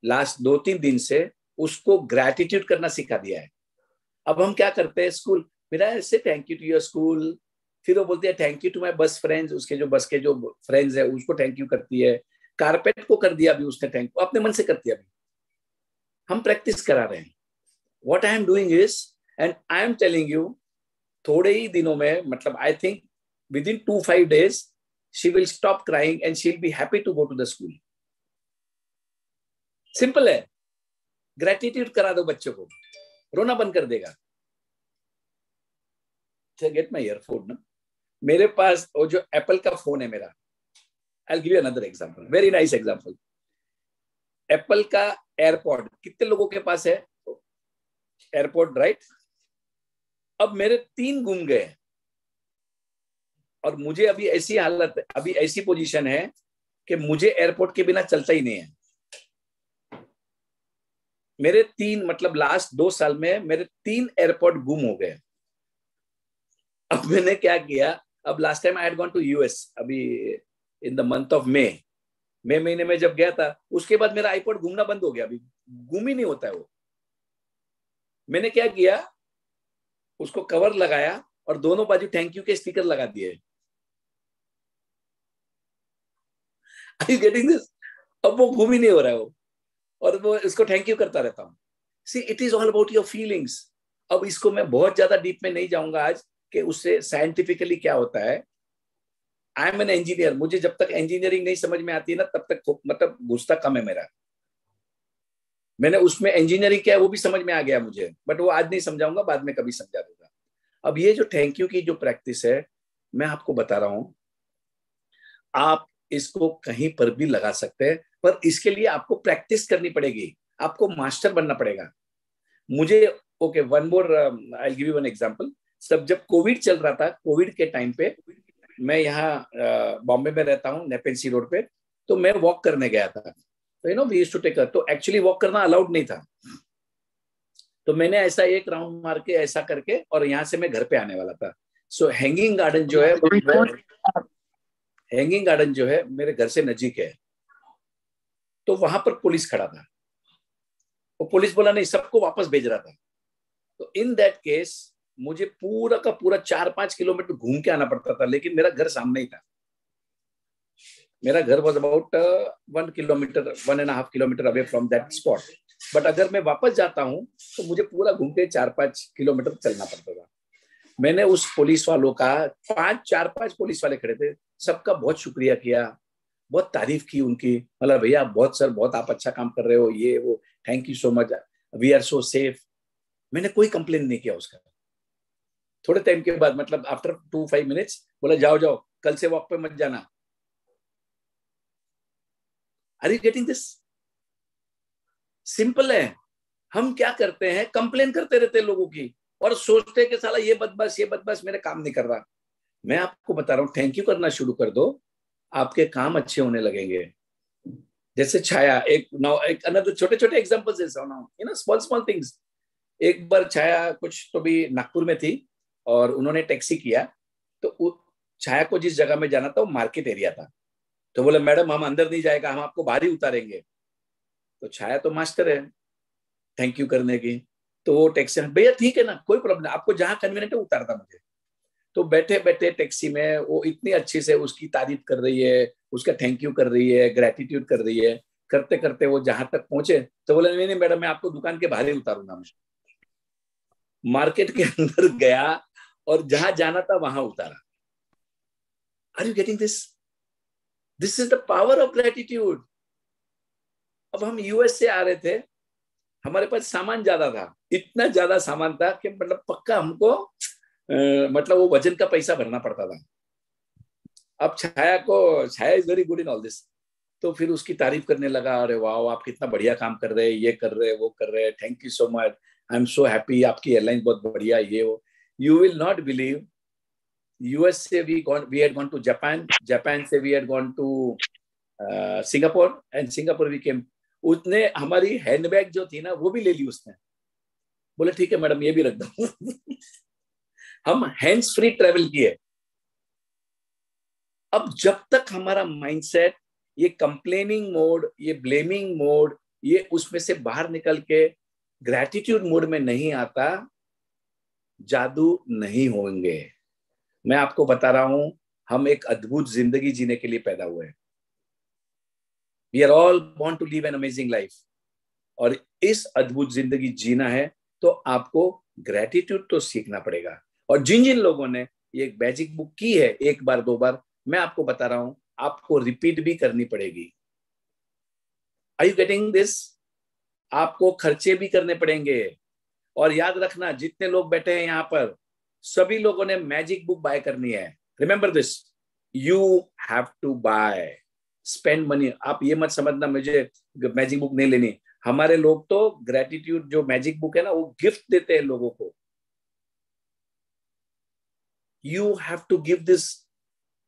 लास्ट 2-3 दिन से उसको ग्रैटिट्यूड करना सिखा दिया है। अब हम क्या करते हैं, स्कूल मेरा say thank you to your school, फिर वो बोलती है thank you to my bus friends, उसके जो बस के जो फ्रेंड्स है उसको थैंक यू करती है। कारपेट को कर दिया अभी उसने थैंक यू, अपने मन से करती है। अभी हम प्रैक्टिस करा रहे हैं। What I am doing is, and I am telling you, थोड़े ही दिनों में, मतलब I think within 2-5 days, she will stop crying and she'll be happy to go to the school. Simple है, ग्रेटिट्यूड करा दो बच्चों को, रोना बंद कर देगा। गेट माई ईयरफोन ना, मेरे पास वो जो एप्पल का फोन है मेरा, I'll give you another example, very nice example. Apple का एयरपॉड कितने लोगों के पास है? AirPod, right? अब मेरे 3 गुम गए और मुझे अभी ऐसी हालत, अभी ऐसी पोजीशन है कि मुझे एयरपोर्ट के बिना चलता ही नहीं है। मेरे 3 मतलब लास्ट 2 साल में मेरे 3 एयरपोर्ट गुम हो गए। अब मैंने क्या किया, अब last time I had gone to US अभी in the month of May महीने में जब गया था, उसके बाद मेरा आईपॉड घूमना बंद हो गया, अभी गुम ही नहीं होता है वो। मैंने क्या किया, उसको कवर लगाया और दोनों बाजू थैंक यू के स्टिकर लगा दिए। Are you getting this? अब वो घूम ही नहीं हो रहा है वो, और वो इसको थैंक यू करता रहता हूँ। See, it is all about your feelings. अब इसको मैं बहुत ज्यादा डीप में नहीं जाऊंगा आज कि उससे साइंटिफिकली क्या होता है। आई एम एन इंजीनियर, मुझे जब तक इंजीनियरिंग नहीं समझ में आती है ना तब तक मतलब घुसता कम है मेरा। मैंने उसमें इंजीनियरिंग क्या है वो भी समझ में आ गया मुझे, बट वो आज नहीं समझाऊंगा, बाद में कभी समझा दूंगा। अब ये जो थैंक यू की जो प्रैक्टिस है, मैं आपको बता रहा हूं, आप इसको कहीं पर भी लगा सकते हैं, पर इसके लिए आपको प्रैक्टिस करनी पड़ेगी, आपको मास्टर बनना पड़ेगा। मुझे okay, one more I give you one example. सब जब कोविड चल रहा था, कोविड के टाइम पे मैं यहाँ बॉम्बे में रहता हूँ, नेपेंसी रोड पे, तो मैं वॉक करने गया था। तो you know we used to take, तो एक्चुअली वॉक करना अलाउड नहीं था। तो मैंने ऐसा एक राउंड मार के ऐसा करके और यहाँ से मैं घर पे आने वाला था। सो हैंगिंग गार्डन जो है मेरे घर से नजीक है, तो वहां पर पुलिस खड़ा था। वो पुलिस बोला नहीं, सबको वापस भेज रहा था। तो इन दैट केस मुझे पूरा का पूरा 4-5 किलोमीटर घूम के आना पड़ता था, लेकिन मेरा घर सामने ही था। मेरा घर was about 1 kilometre 1.5 kilometre away from that spot. But अगर मैं वापस जाता हूँ तो मुझे पूरा घूम के 4-5 किलोमीटर चलना पड़ता था। मैंने उस पुलिस वालों का 4-5 पुलिस वाले खड़े थे, सबका बहुत शुक्रिया किया, बहुत तारीफ की उनकी, मतलब भैया बहुत सर बहुत आप अच्छा काम कर रहे हो, ये वो, thank you so much, we are so safe. मैंने कोई कंप्लेन नहीं किया उसका। थोड़े टाइम के बाद मतलब आफ्टर 2-5 मिनट्स बोला जाओ जाओ कल से वॉक पे मत जाना। Are you getting this? Simple है। हम क्या करते हैं, कंप्लेन करते रहते हैं लोगों की और सोचते हैं कि साला ये बदमाश मेरे काम नहीं कर रहा। मैं आपको बता रहा हूँ, थैंक यू करना शुरू कर दो, आपके काम अच्छे होने लगेंगे। जैसे छाया, एक अनदर छोटे एग्जांपल्स है, यू नो स्मॉल थिंग्स। एक बार छाया कुछ तो भी नागपुर में थी और उन्होंने टैक्सी किया, तो छाया को जिस जगह में जाना था वो मार्केट एरिया था। तो बोले मैडम हम अंदर नहीं जाएगा, हम आपको बाहर ही उतारेंगे। तो छाया तो मास्टर है थैंक यू करने की, तो वो टैक्सी, भैया ठीक है ना कोई प्रॉब्लम नहीं, आपको जहां कन्वीनियंट है उतारता मुझे। तो बैठे बैठे टैक्सी में वो इतनी अच्छी से उसकी तारीफ कर रही है, उसका थैंक यू कर रही है, ग्रेटिट्यूड कर रही है, करते करते वो जहां तक पहुंचे तो बोले नहीं मैडम मैं आपको दुकान के बाहर ही उतारूंगा। मार्केट के अंदर गया और जहां जाना था वहां उतारा। Are you getting this? This is the power of gratitude. अब हम यूएस से आ रहे थे, हमारे पास सामान ज्यादा था, इतना ज्यादा सामान था कि मतलब पक्का हमको मतलब वो वजन का पैसा भरना पड़ता था। अब Chhaya is very good in all this, तो फिर उसकी तारीफ करने लगा, अरे वाह आप कितना बढ़िया काम कर रहे हैं, ये कर रहे हैं वो कर रहे हैं, thank you so much, I am so happy, आपकी एयरलाइन बहुत बढ़िया, ये वो। You will not believe, US से we had gone to Japan से we had gone to Singapore and Singapore we came. उसने हमारी हैंडबैग जो थी ना वो भी ले ली उसने, बोले ठीक है मैडम ये भी रख दो। हम हैंड्स फ्री ट्रेवल किए। अब जब तक हमारा माइंडसेट ये कंप्लेनिंग मोड, ये ब्लेमिंग मोड, ये उसमें से बाहर निकल के ग्रैटिट्यूड मोड में नहीं आता, जादू नहीं होंगे। मैं आपको बता रहा हूं, हम एक अद्भुत जिंदगी जीने के लिए पैदा हुए हैं। We are all born to live an amazing life. और इस अद्भुत जिंदगी जीना है तो आपको ग्रेटिट्यूड तो सीखना पड़ेगा। और जिन जिन लोगों ने ये एक मैजिक बुक की है 1 बार 2 बार, मैं आपको बता रहा हूं आपको रिपीट भी करनी पड़ेगी। Are you getting this? आपको खर्चे भी करने पड़ेंगे। और याद रखना जितने लोग बैठे हैं यहाँ पर, सभी लोगों ने मैजिक बुक बाय करनी है। Remember this, you have to buy. Spend money. आप ये मत समझना मुझे मैजिक बुक नहीं लेनी। हमारे लोग तो ग्रेटिट्यूड जो मैजिक बुक है ना, वो गिफ्ट देते हैं लोगों को। You have to give this,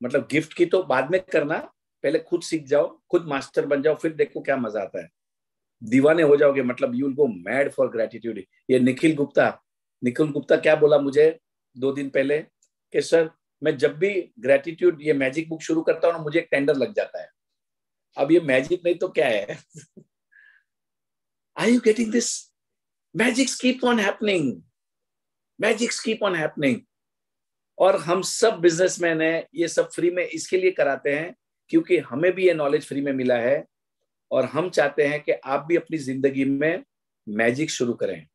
मतलब गिफ्ट की तो बाद में करना, पहले खुद सीख जाओ, खुद मास्टर बन जाओ, फिर देखो क्या मजा आता है। दीवाने हो जाओगे, मतलब you will go mad for gratitude. ये निखिल गुप्ता क्या बोला मुझे 2 दिन पहले कि सर मैं जब भी ग्रेटिट्यूड ये मैजिक बुक शुरू करता हूँ ना, मुझे एक टेंडर लग जाता है। अब ये मैजिक नहीं तो क्या है? Are you getting this? Magics keep on happening. Magics keep on happening. और हम सब बिजनेसमैन हैं, ये सब फ्री में इसके लिए कराते हैं क्योंकि हमें भी ये नॉलेज फ्री में मिला है और हम चाहते हैं कि आप भी अपनी जिंदगी में मैजिक शुरू करें।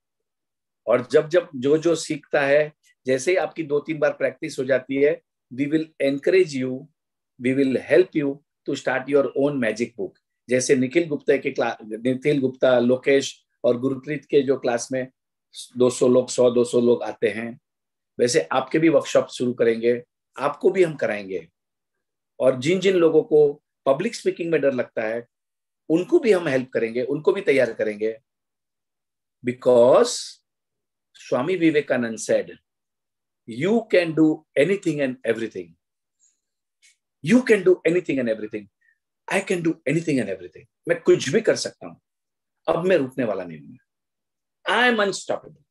और जब जब जो जो सीखता है, जैसे ही आपकी 2-3 बार प्रैक्टिस हो जाती है, we will encourage you, we will help you to start your own magic book. जैसे निखिल गुप्ता, लोकेश और गुरप्रीत के जो क्लास में 200 लोग, 100-200 लोग आते हैं, वैसे आपके भी वर्कशॉप शुरू करेंगे, आपको भी हम कराएंगे। और जिन जिन लोगों को पब्लिक स्पीकिंग में डर लगता है, उनको भी हम हेल्प करेंगे, उनको भी तैयार करेंगे। Because Swami Vivekananda said, you can do anything and everything. You can do anything and everything. I can do anything and everything. मैं कुछ भी कर सकता हूं, अब मैं रुकने वाला नहीं हूं। I am unstoppable.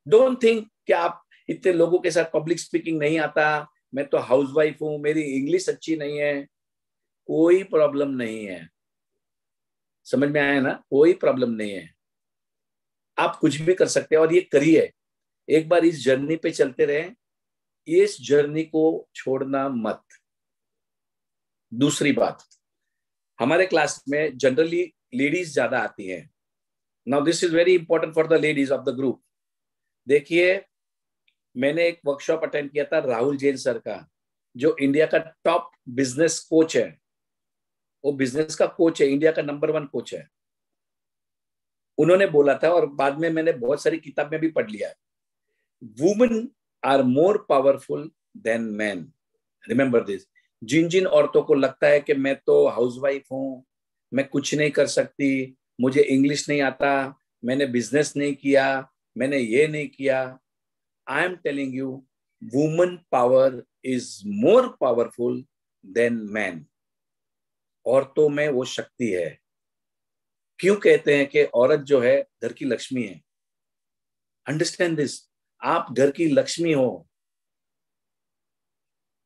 Don't think कि आप इतने लोगों के साथ पब्लिक स्पीकिंग नहीं आता, मैं तो हाउसवाइफ हूं, मेरी इंग्लिश अच्छी नहीं है। कोई प्रॉब्लम नहीं है, समझ में आया ना? कोई प्रॉब्लम नहीं है, आप कुछ भी कर सकते हैं और ये करिए। एक बार इस जर्नी पे चलते रहे, इस जर्नी को छोड़ना मत। दूसरी बात, हमारे क्लास में जनरली लेडीज ज्यादा आती हैं। Now this is very important for the ladies of the group. देखिए, मैंने एक वर्कशॉप अटेंड किया था राहुल जैन सर का, जो इंडिया का टॉप बिजनेस कोच है। वो बिजनेस का कोच है, इंडिया का नंबर 1 कोच है। उन्होंने बोला था, और बाद में मैंने बहुत सारी किताब में भी पढ़ लिया है, women are more powerful than man. Remember this. जिन जिन औरतों को लगता है कि मैं तो हाउसवाइफ हूं, मैं कुछ नहीं कर सकती, मुझे इंग्लिश नहीं आता, मैंने बिजनेस नहीं किया, मैंने ये नहीं किया, आई am telling you, women power is more powerful than man. औरतों में वो शक्ति है। क्यों कहते हैं कि औरत जो है घर की लक्ष्मी है? Understand this. आप घर की लक्ष्मी हो,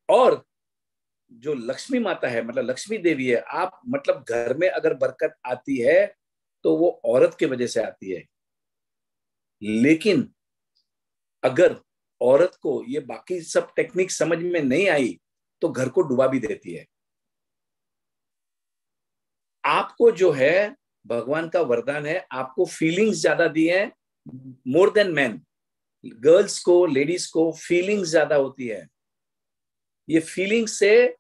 और जो लक्ष्मी माता है, मतलब लक्ष्मी देवी है, आप मतलब घर में अगर बरकत आती है तो वो औरत की वजह से आती है। लेकिन अगर औरत को ये बाकी सब टेक्निक समझ में नहीं आई तो घर को डुबा भी देती है। आपको जो है भगवान का वरदान है, आपको फीलिंग्स ज्यादा दी है, मोर देन मैन। गर्ल्स को, लेडीज को फीलिंग्स ज्यादा होती है। ये फीलिंग्स से,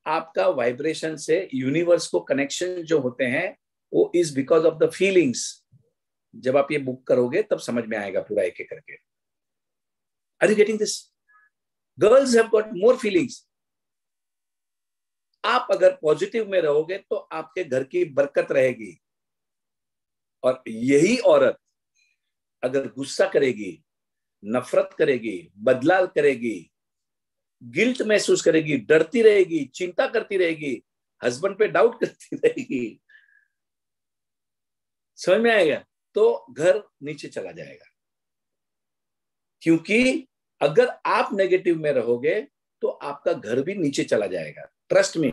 आपका वाइब्रेशन से यूनिवर्स को कनेक्शन जो होते हैं, वो is because of the feelings. जब आप ये बुक करोगे तब समझ में आएगा पूरा एक एक करके। Are you getting this? Girls have got more feelings. आप अगर पॉजिटिव में रहोगे तो आपके घर की बरकत रहेगी। और यही औरत अगर गुस्सा करेगी, नफरत करेगी, बदलाव करेगी, गिल्ट महसूस करेगी, डरती रहेगी, चिंता करती रहेगी, हस्बैंड पे डाउट करती रहेगी, समझ में आएगा? तो घर नीचे चला जाएगा। क्योंकि अगर आप नेगेटिव में रहोगे तो आपका घर भी नीचे चला जाएगा, ट्रस्ट मी।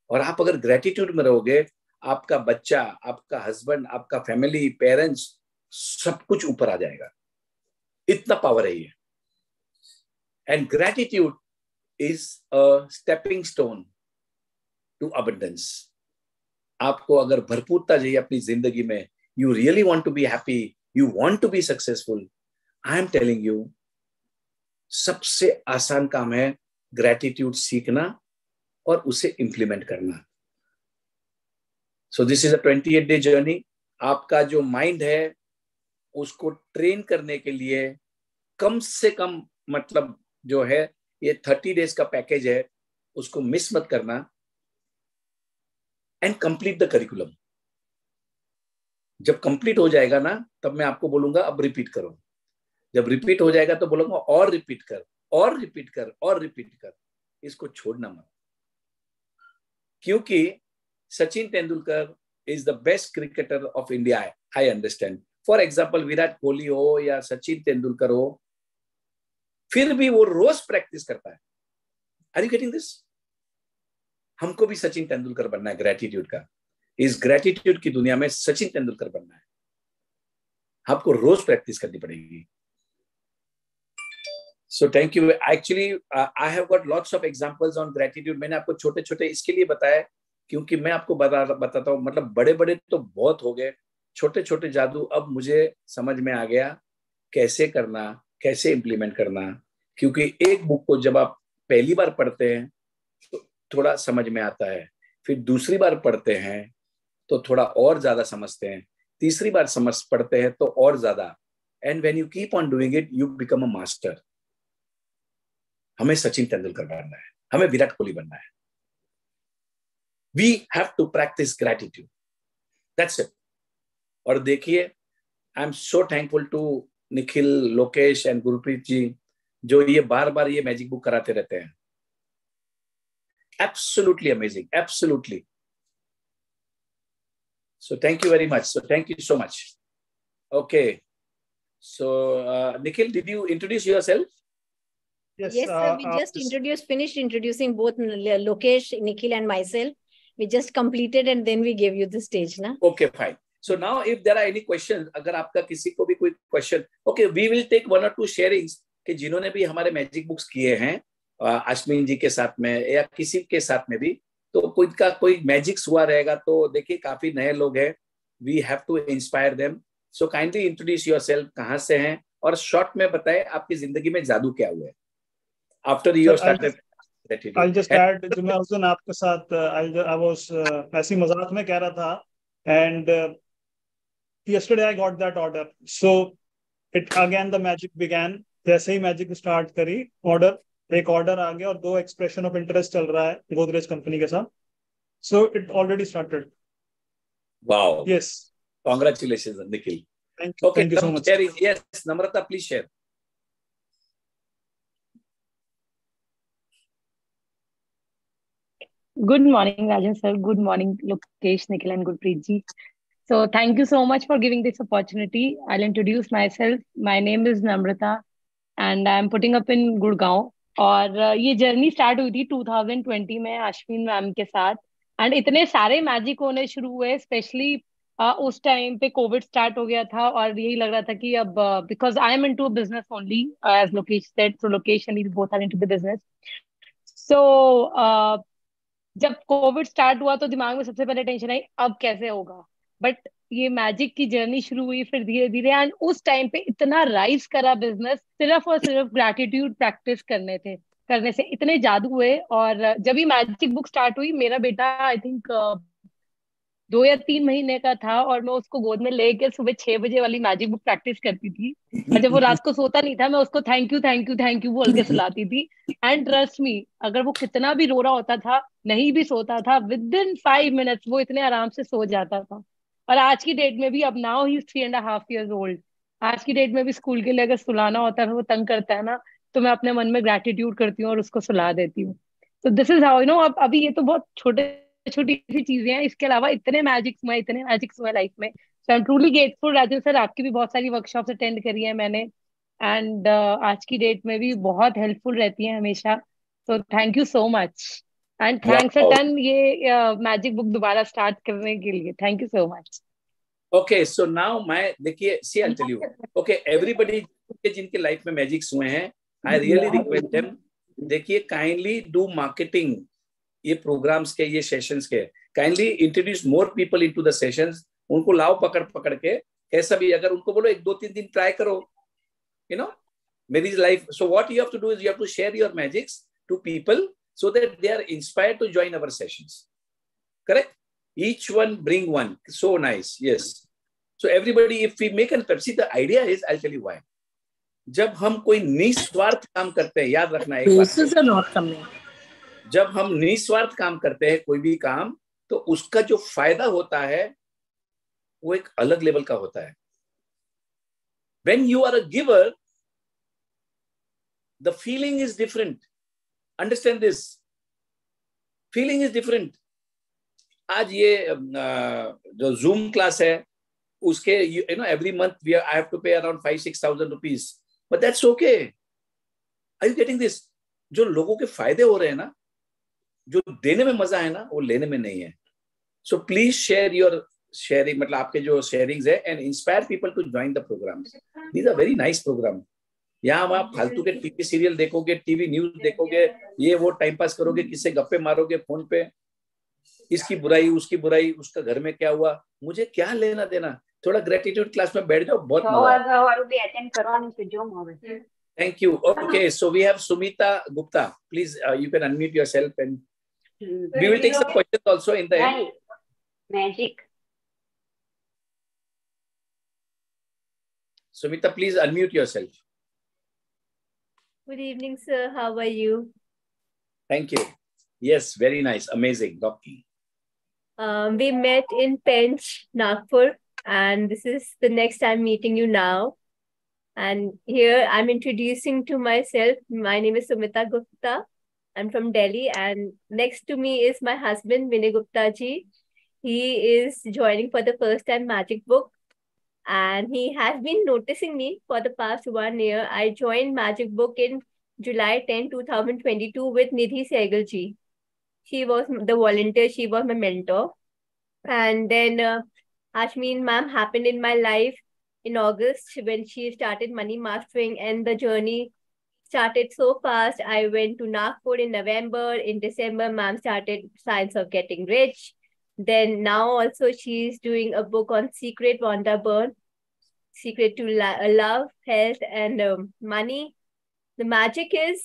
और आप अगर ग्रेटिट्यूड में रहोगे, आपका बच्चा, आपका हस्बैंड, आपका फैमिली, पेरेंट्स, सब कुछ ऊपर आ जाएगा। इतना पावर है ये। And gratitude is a stepping stone to abundance. आपको अगर भरपूरता चाहिए अपनी जिंदगी में, you really want to be happy, you want to be successful, I am telling you, सबसे आसान काम है ग्रेटिट्यूड सीखना और उसे इंप्लीमेंट करना। सो this is a 28 day journey. आपका जो माइंड है उसको ट्रेन करने के लिए कम से कम, मतलब जो है ये 30 डेज का पैकेज है, उसको मिस मत करना। And complete the curriculum. जब कंप्लीट हो जाएगा ना, तब मैं आपको बोलूंगा अब रिपीट करो। जब रिपीट हो जाएगा तो बोलूंगा और रिपीट कर, और रिपीट कर, और रिपीट कर। इसको छोड़ना मत, क्योंकि Sachin Tendulkar is the best cricketer of India. I understand. For example Virat Kohli हो या सचिन तेंदुलकर हो, फिर भी वो रोज प्रैक्टिस करता है। Are you getting this? हमको भी सचिन तेंदुलकर बनना है ग्रेटिट्यूड का। इस ग्रेटिट्यूड की दुनिया में सचिन तेंदुलकर बनना है। आपको रोज प्रैक्टिस करनी पड़ेगी। So thank you. Actually, I have got lots of examples on gratitude. मैंने आपको छोटे छोटे इसके लिए बताया क्योंकि मैं आपको बताता हूँ, मतलब बड़े बड़े तो बहुत हो गए, छोटे छोटे जादू अब मुझे समझ में आ गया कैसे करना, कैसे इम्प्लीमेंट करना। क्योंकि एक बुक को जब आप पहली बार पढ़ते हैं तो थोड़ा समझ में आता है, फिर दूसरी बार पढ़ते हैं तो थोड़ा और ज्यादा समझते हैं, तीसरी बार पढ़ते हैं तो और ज्यादा। And when you keep on doing it you become a master. हमें सचिन तेंदुलकर बनना है, हमें विराट कोहली बनना है। We have to practice gratitude. That's it. और देखिए, I am so thankful to Nikhil, Lokesh and Gurpreet ji, जो ये बार बार ये मैजिक बुक कराते रहते हैं। Absolutely amazing, absolutely. So thank you very much. So thank you so much. Okay. So Nikhil, did you introduce yourself? Yes, sir. We just finished introducing both Lokesh, Nikhil, and myself. We just completed and then we gave you the stage, na? Okay, fine. So now, if there are any questions, अगर आपका किसी को भी कोई question, okay, we will take 1 or 2 sharings कि जिन्होंने भी हमारे मैजिक बुक्स किए हैं अश्विन जी के साथ में या किसी के साथ में भी, तो कोई का कोई मैजिक्स हुआ रहेगा तो देखिए काफी नए लोग हैं। We have to inspire them. So kindly introduce yourself, कहाँ से हैं और शॉर्ट में बताएं आपकी जिंदगी में जादू क्या हुआ है। After you started. I'll just add, जो मैं उस दिन आपके साथ I was ऐसी मजाक में कह रहा था, and yesterday I got that order, so it again the magic began. जैसे ही मैजिक स्टार्ट करी, एक ऑर्डर आ गया और 2 एक्सप्रेशन ऑफ इंटरेस्ट चल रहा है गोदरेज कंपनी के साथ, so it already started. Wow. Yes. Congratulations, Nikhil. Thank you. Okay, thank you so much. Yes, Namrata, please share. Good morning, Rajan sir. Good morning, Lokesh, Nikhil, and Gurpreet ji. So thank you so much for giving this opportunity. I'll introduce myself. My name is Namrata, and I'm putting up in Gurgaon. और ये journey start हुई थी 2020 में Ashwin ma'am के साथ, and इतने सारे magic होने शुरू हुए, स्पेशली उस टाइम पे कोविड स्टार्ट हो गया था और यही लग रहा था कि अब because I am into business only as Lokesh said, so Lokesh and we both are into the business. So जब कोविड स्टार्ट हुआ तो दिमाग में सबसे पहले टेंशन आई अब कैसे होगा, बट ये मैजिक की जर्नी शुरू हुई फिर धीरे धीरे, एंड उस टाइम पे इतना राइज करा बिजनेस सिर्फ और सिर्फ ग्रैटिट्यूड प्रैक्टिस करने से इतने जादू हुए। और जब ये मैजिक बुक स्टार्ट हुई, मेरा बेटा आई थिंक 2 या 3 महीने का था और मैं उसको गोद में लेके सुबह 6 बजे वाली मैजिक बुक प्रैक्टिस करती थी, और जब वो रात को सोता नहीं था मैं उसको thank you thank you thank you बोल के सुलाती थी। एंड ट्रस्ट मी, अगर वो कितना भी रो रहा होता था, नहीं भी सोता था, विद इन 5 मिनट्स वो इतने आराम से सो जाता था। और आज की डेट में भी, अब now he is 3.5 years old, आज की डेट में भी स्कूल के लिए अगर सुलाना होता है, वो तंग करता है ना, तो मैं अपने मन में ग्रैटिट्यूड करती हूँ और उसको सुला देती हूँ। तो दिस इज हाउ, अब अभी ये तो बहुत छोटी सी चीजें हैं, इसके अलावा इतने मैजिक्स हुए लाइफ में। So I am truly grateful Rajan sir, आपकी भी बहुत सारी वर्कशॉप्स अटेंड करी है मैंने, एंड आज की डेट में भी बहुत हेल्पफुल रहती है हमेशा। तो thank you so much, and thanks a ton ये मैजिक बुक दोबारा स्टार्ट करने के लिए। Thank you so much. Okay, so now मैं देखिए, see I'll tell you. Okay, everybody जिनके लाइफ में मैजिक्स हुए हैं, I really request them, देखिए काइंडली डू मार्केटिंग ये प्रोग्राम्स के, ये सेशंस के, kindly introduce more people into the sessions. उनको लाओ पकड़ के, कैसा भी, अगर उनको बोलो 1-2-3 दिन ट्राई करो, मेरी life. So what you have to do is you have to share your magics to people so that they are inspired to join our sessions. Correct? Each one bring one. So nice. Yes. So everybody, if we make an Pepsi, the idea is, I'll tell you why. जब हम कोई निस्वार्थ काम करते हैं, याद रखना एक बात, जब हम निस्वार्थ काम करते हैं कोई भी काम, तो उसका जो फायदा होता है वो एक अलग लेवल का होता है. When you are a giver, the feeling is different. Understand this. Feeling is different. आज ये जो Zoom class है, उसके every month I have to pay around 5,000-6,000 rupees. But that's okay. Are you getting this? जो लोगों के फायदे हो रहे हैं ना, जो देने में मजा है ना, वो लेने में नहीं है. So please share your sharing, मतलब आपके जो sharings है, and inspire people to join the programs. These are very nice programs. यहाँ आप फालतू के टीवी सीरियल देखोगे, टीवी न्यूज देखोगे, ये वो टाइम पास करोगे, किससे गप्पे मारोगे फोन पे, इसकी बुराई उसकी बुराई, उसका घर में क्या हुआ, मुझे क्या लेना देना. थोड़ा ग्रेटिट्यूड क्लास में बैठ जाओ, बहुत मजा. Thank you. Okay, so we have Sumita Gupta. Please, you can unmute yourself and we will take some questions also in the end. Magic. Sumita, please unmute yourself. Good evening, sir. How are you? Thank you. Yes, very nice. Amazing. Rocky. We met in Pench, Nagpur, and this is the next time meeting you now. And here I'm introducing to myself. My name is Sumita Gupta. I'm from Delhi, and next to me is my husband, Vinay Gupta ji. He is joining for the first time Magic Book, and he has been noticing me for the past 1 year. I joined Magic Book in July 10, 2022 with Nidhi Sehgal ji. She was the volunteer. She was my mentor. And then Ashmeen ma'am happened in my life in August when she started Money Mastering, and the journey started so fast. I went to Nagpur in November. In December, ma'am started Science of Getting Rich. Then now also she's doing a book on Secret Wanda Byrne, Secret to Love, Health, and Money. The magic is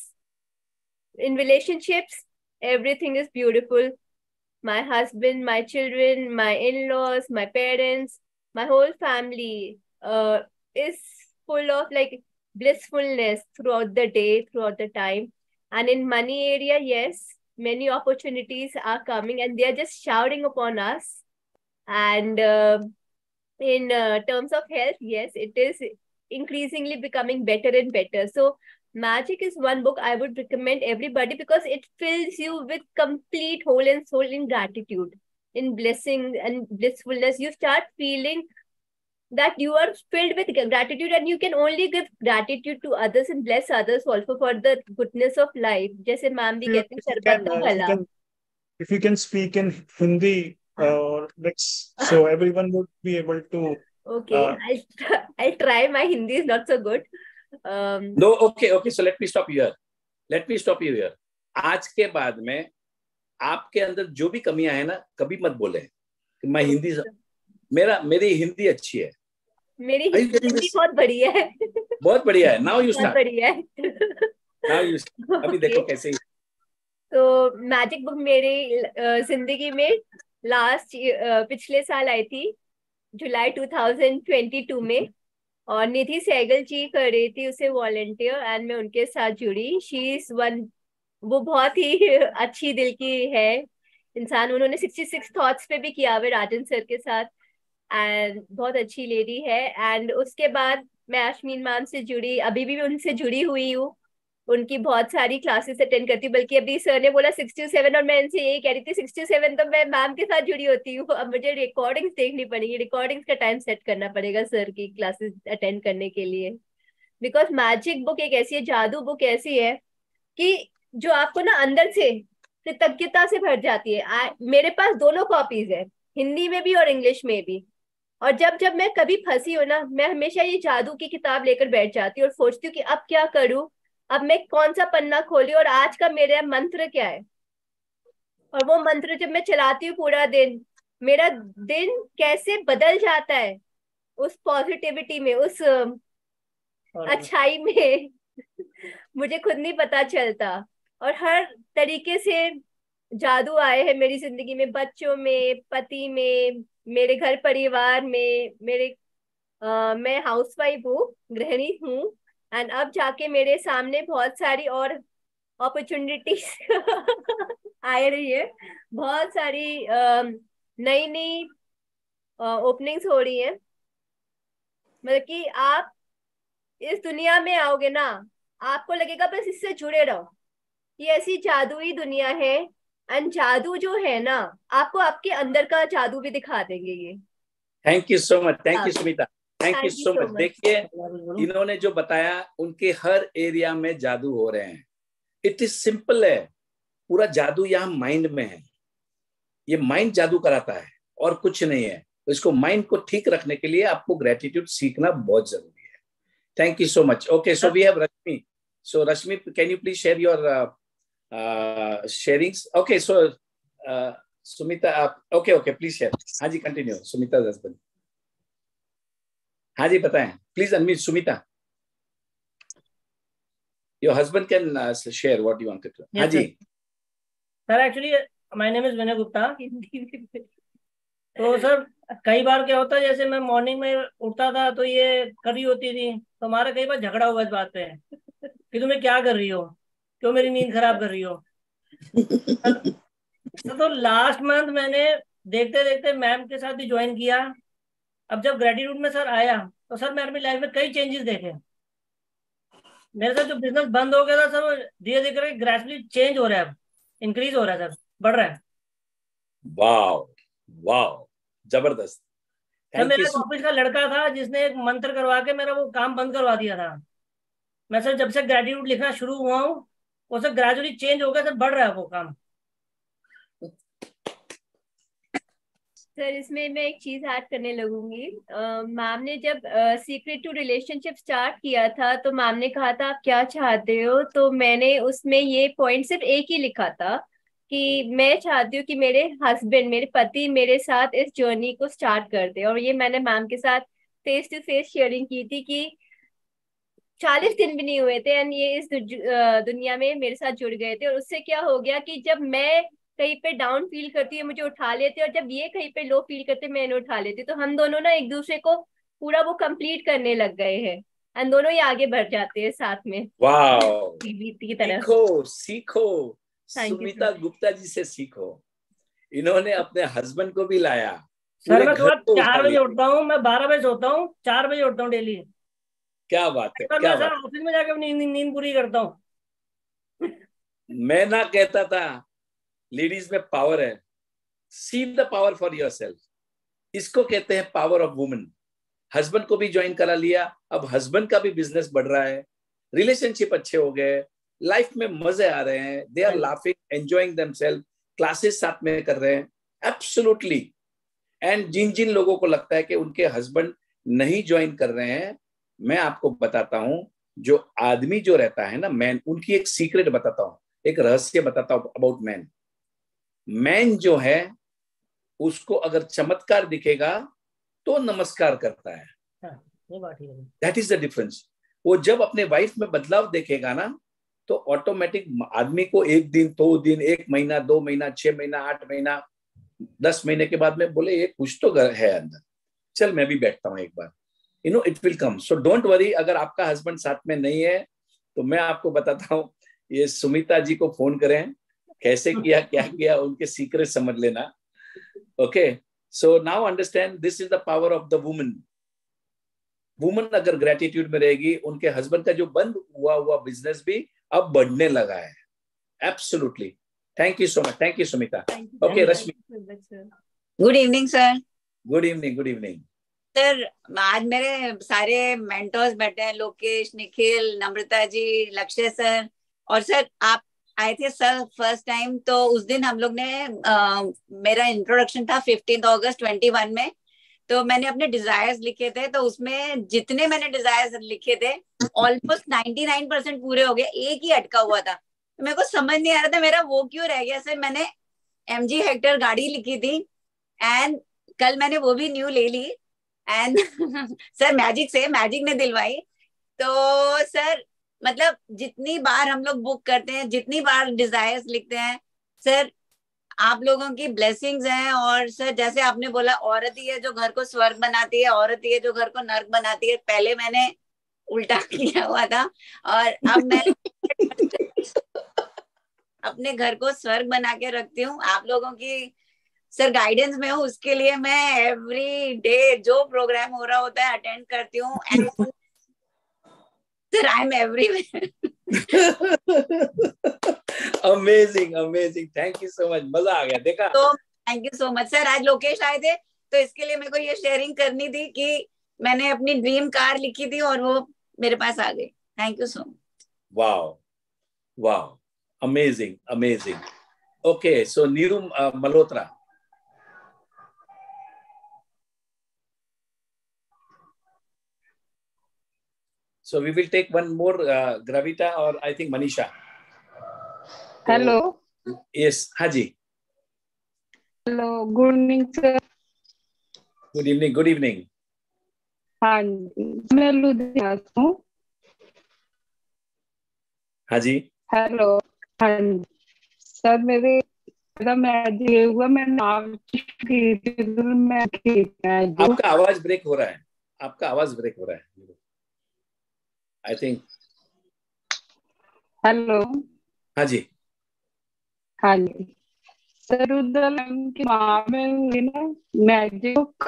in relationships. Everything is beautiful. My husband, my children, my in-laws, my parents, my whole family is full of like blissfulness throughout the day, throughout the time. And in money area, yes, many opportunities are coming and they are just shouting upon us. And in terms of health, yes, it is increasingly becoming better and better. So Magic is one book I would recommend everybody because it fills you with complete whole and soul in gratitude, in blessing and blissfulness. You start feeling that you are filled with gratitude and you can only give gratitude to others and bless others also for the goodness of life. Jaise ma'am bhi kehte hain, sarbat ka bhala. If you can speak in Hindi, so everyone would be able to. Okay, I'll try. My Hindi is not so good. No, okay. So let me stop you here. आज के बाद में आपके अंदर जो भी कमियां है ना, कभी मत बोले कि मैं हिंदी, मेरी हिंदी अच्छी है. मेरी हिंदी बहुत बढ़िया है. बहुत बढ़िया है. Now you start. बढ़िया है. अभी देखो कैसे. तो मैजिक बुक मेरी जिंदगी में पिछले साल आई थी, जुलाई 2022 में, और निधि सहगल जी कर रही थी उसे वॉलंटियर एंड मैं उनके साथ जुड़ी. शी इज वन, वो बहुत ही अच्छी दिल की है इंसान. उन्होंने 66 थॉट्स पे भी किया हुआ राजन सर के साथ एंड बहुत अच्छी लेडी है. एंड उसके बाद मैं आशमीन मैम से जुड़ी, अभी भी उनसे जुड़ी हुई हूँ. उनकी बहुत सारी क्लासेस अटेंड करती, बल्कि अभी सर ने बोला 67 और मैं इनसे यही कह रही थी 67 तो मैं मैम के साथ जुड़ी होती हूँ. अब मुझे रिकॉर्डिंग्स देखनी पड़ेगी, रिकॉर्डिंग्स का टाइम सेट करना पड़ेगा सर की क्लासेस अटेंड करने के लिए. बिकॉज मैजिक बुक एक ऐसी है, जादू बुक ऐसी है कि जो आपको ना अंदर से कृतज्ञता से भर जाती है. मेरे पास दोनों कॉपीज है, हिंदी में भी और इंग्लिश में भी. और जब मैं कभी फंसी हूँ ना, मैं हमेशा ये जादू की किताब लेकर बैठ जाती हूँ और सोचती हूँ कि अब क्या करूँ, अब मैं कौन सा पन्ना खोली और आज का मेरा मंत्र क्या है. और वो मंत्र जब मैं चलाती हूँ पूरा दिन, मेरा दिन कैसे बदल जाता है उस पॉजिटिविटी में, उस अच्छाई में मुझे खुद नहीं पता चलता. और हर तरीके से जादू आए हैं मेरी जिंदगी में, बच्चों में, पति में, मेरे घर परिवार में. मैं हाउसवाइफ हूँ, गृहिणी हूँ, एंड अब जाके मेरे सामने बहुत सारी और अपॉर्चुनिटीज आ रही है, बहुत सारी नई नई ओपनिंग्स हो रही है। मतलब कि आप इस दुनिया में आओगे ना, आपको लगेगा बस इससे जुड़े रहो, ये ऐसी जादुई दुनिया है। एंड जादू जो है ना, आपको आपके अंदर का जादू भी दिखा देंगे ये। Thank you so much, thank हाँ, you Sumita, thank you thank you so so much. Much. देखिए इन्होंने जो बताया, उनके हर एरिया में जादू हो रहे हैं। इट इज सिंपल है, पूरा जादू यहाँ माइंड में है। ये माइंड जादू कराता है और कुछ नहीं है। तो इसको माइंड को ठीक रखने के लिए आपको ग्रेटिट्यूड सीखना बहुत जरूरी है। Thank you so much. Okay, so we have Rashmi. So Rashmi, can you please share your sharings? Okay, so Sumita, okay okay, please share. हाँ जी, कंटिन्यू। सुमिता हस्बैंड, हाँ जी बताएं, please unmute Sumita. Your husband can share what you wanted to. हाँ जी sir, actually my name is Vinay Gupta. तो sir कई बार क्या होता है, जैसे मैं मॉर्निंग में उठता था तो ये कर रही होती थी, तो हमारा कई बार झगड़ा हुआ इस बात पे कि तुम्हें क्या कर रही हो, क्यों मेरी नींद खराब कर रही हो। तो लास्ट मंथ मैंने देखते देखते मैम के साथ भी ज्वाइन किया। अब जब ग्रेटिट्यूड में सर आया तो सर मैंने अपनी लाइफ में कई चेंजेस देखे। मेरे साथ जो बिजनेस बंद हो गया था सर, वो धीरे धीरे ग्रेजुअली चेंज हो रहा है, अब इंक्रीज हो रहा है सर, बढ़ रहा है। वाओ वाओ, जबरदस्त। सर मेरा एक ऑफिस का लड़का था जिसने एक मंत्र करवा के मेरा वो काम बंद करवा दिया था। मैं सर जब से ग्रेटिट्यूड लिखना शुरू हुआ हूँ, वो सर ग्रेजुअली चेंज हो गया सर, बढ़ रहा है वो काम। सर इसमें मैं एक चीज ऐड करने लगूंगी। मैम ने जब सीक्रेट टू रिलेशनशिप स्टार्ट किया था, तो मैम ने कहा था आप क्या चाहते हो, तो मैंने उसमें ये पॉइंट सिर्फ एक ही लिखा था कि मैं चाहती हूँ कि मेरे हस्बैंड, मेरे पति मेरे साथ इस जर्नी को स्टार्ट कर दे। और ये मैंने मैम के साथ फेस टू फेस शेयरिंग की थी कि 40 दिन भी नहीं हुए थे एंड ये इस दुनिया में मेरे साथ जुड़ गए थे। और उससे क्या हो गया कि जब मैं कहीं पे डाउन फील करती है मुझे उठा लेते, और जब ये कहीं पे लो फील करते मैं इन्हें उठा लेती। तो हम दोनों ना एक दूसरे को पूरा वो कंप्लीट करने लग गए हैं, एंड दोनों ही आगे बढ़ जाते हैं साथ में। वाओ, की तरह। सीखो सीखो, Thank you, Sumita sir. Gupta ji से सीखो। इन्होंने अपने हस्बैंड को भी लाया, सर पूरे मैं घर सुबह को 4 उठा बजे लिया। उठता हूँ, मैं 12 बजे सोता हूँ, 4 बजे उठता हूँ डेली। क्या बात है, सर क्या मैं बात सर ऑफिस में जाके अपनी नींद पूरी करता हूँ। है। मैं ना कहता था लेडीज में पावर है, see the power for yourself. इसको कहते हैं पावर ऑफ वुमेन। हस्बैंड को भी ज्वाइन करा लिया, अब हस्बैंड का भी बिजनेस बढ़ रहा है, रिलेशनशिप अच्छे हो गए, लाइफ में मजे आ रहे हैं, they are laughing, enjoying themselves, classes साथ में कर रहे हैं। एब्सोल्युटली। एंड जिन जिन लोगों को लगता है कि उनके हस्बैंड नहीं ज्वाइन कर रहे हैं, मैं आपको बताता हूं, जो आदमी जो रहता है ना मैन, उनकी एक सीक्रेट बताता हूं, एक रहस्य बताता हूं अबाउट मैन। मैन जो है उसको अगर चमत्कार दिखेगा तो नमस्कार करता है। ये बात ठीक है। That is the difference. वो जब अपने वाइफ में बदलाव देखेगा ना, तो ऑटोमेटिक आदमी को 1 दिन 2 दिन 1 महीना 2 महीना 6 महीना 8 महीना 10 महीने के बाद में बोले ये कुछ तो है अंदर, चल मैं भी बैठता हूँ एक बार, you know it will come. So don't worry, अगर आपका हस्बैंड साथ में नहीं है तो मैं आपको बताता हूँ, ये सुमिता जी को फोन करें, कैसे किया क्या किया, उनके सीक्रेट समझ लेना। Okay, so now understand, this is the power of the woman. Woman अगर ग्रेटिट्यूड में रहेगी, उनके हस्बैंड का जो बंद हुआ बिजनेस भी अब बढ़ने लगा है। Absolutely. Thank you so much, thank you Sumita. Okay Rashmi. Good evening sir. Good evening, good evening sir. आज मेरे सारे मेंटर्स बैठे हैं, लोकेश, निखिल, नम्रता जी, लक्ष्य सर, और सर आप आए थे सर फर्स्ट टाइम, तो उस दिन हम लोग ने मेरा इंट्रोडक्शन था 15 अगस्त 21 में, तो मैंने अपने डिजायर्स लिखे थे, तो उसमें जितने मैंने डिजायर्स लिखे थे ऑलमोस्ट 99% पूरे हो गए, एक ही अटका हुआ था। तो मेरे को समझ नहीं आ रहा था मेरा वो क्यों रह गया। सर मैंने MG हेक्टर गाड़ी लिखी थी, एंड कल मैंने वो भी न्यू ले ली, एंड सर मैजिक ने दिलवाई। तो सर मतलब जितनी बार हम लोग बुक करते हैं, जितनी बार डिजायर्स लिखते हैं, सर आप लोगों की ब्लेसिंग्स हैं। और सर जैसे आपने बोला, औरत ही है जो घर को स्वर्ग बनाती है, औरत ही है जो घर को नर्क बनाती है। पहले मैंने उल्टा किया हुआ था और अब मैं अपने घर को स्वर्ग बना के रखती हूँ। आप लोगों की सर गाइडेंस में हूँ, उसके लिए मैं एवरी डे जो प्रोग्राम हो रहा होता है अटेंड करती हूँ। And sir I am everywhere. Amazing amazing, thank you so much, मजा आ गया। देखा, तो thank you so much sir. आज लोकेश आए थे तो इसके लिए मेरे को ये शेयरिंग करनी थी कि मैंने अपनी ड्रीम कार लिखी थी और वो मेरे पास आ गई। Thank you so much. Wow wow, amazing amazing. Okay, so Neeru Malhotra. So we will take one more, Gravita or I think Manisha. Hello. Yes, Haji. Hello, good evening sir. Good evening, good evening. हाँ जी, मैं लुधियाना से हूँ। हाजी। Hello. हाँ जी sir, मेरे magic हुआ, मैं नाम की आपका आवाज ब्रेक हो रहा है, आपका आवाज ब्रेक हो रहा है। I think. हेलो। हाँ जी। हाँ जी सर, उधर की माँ में हुई ना मैजिक।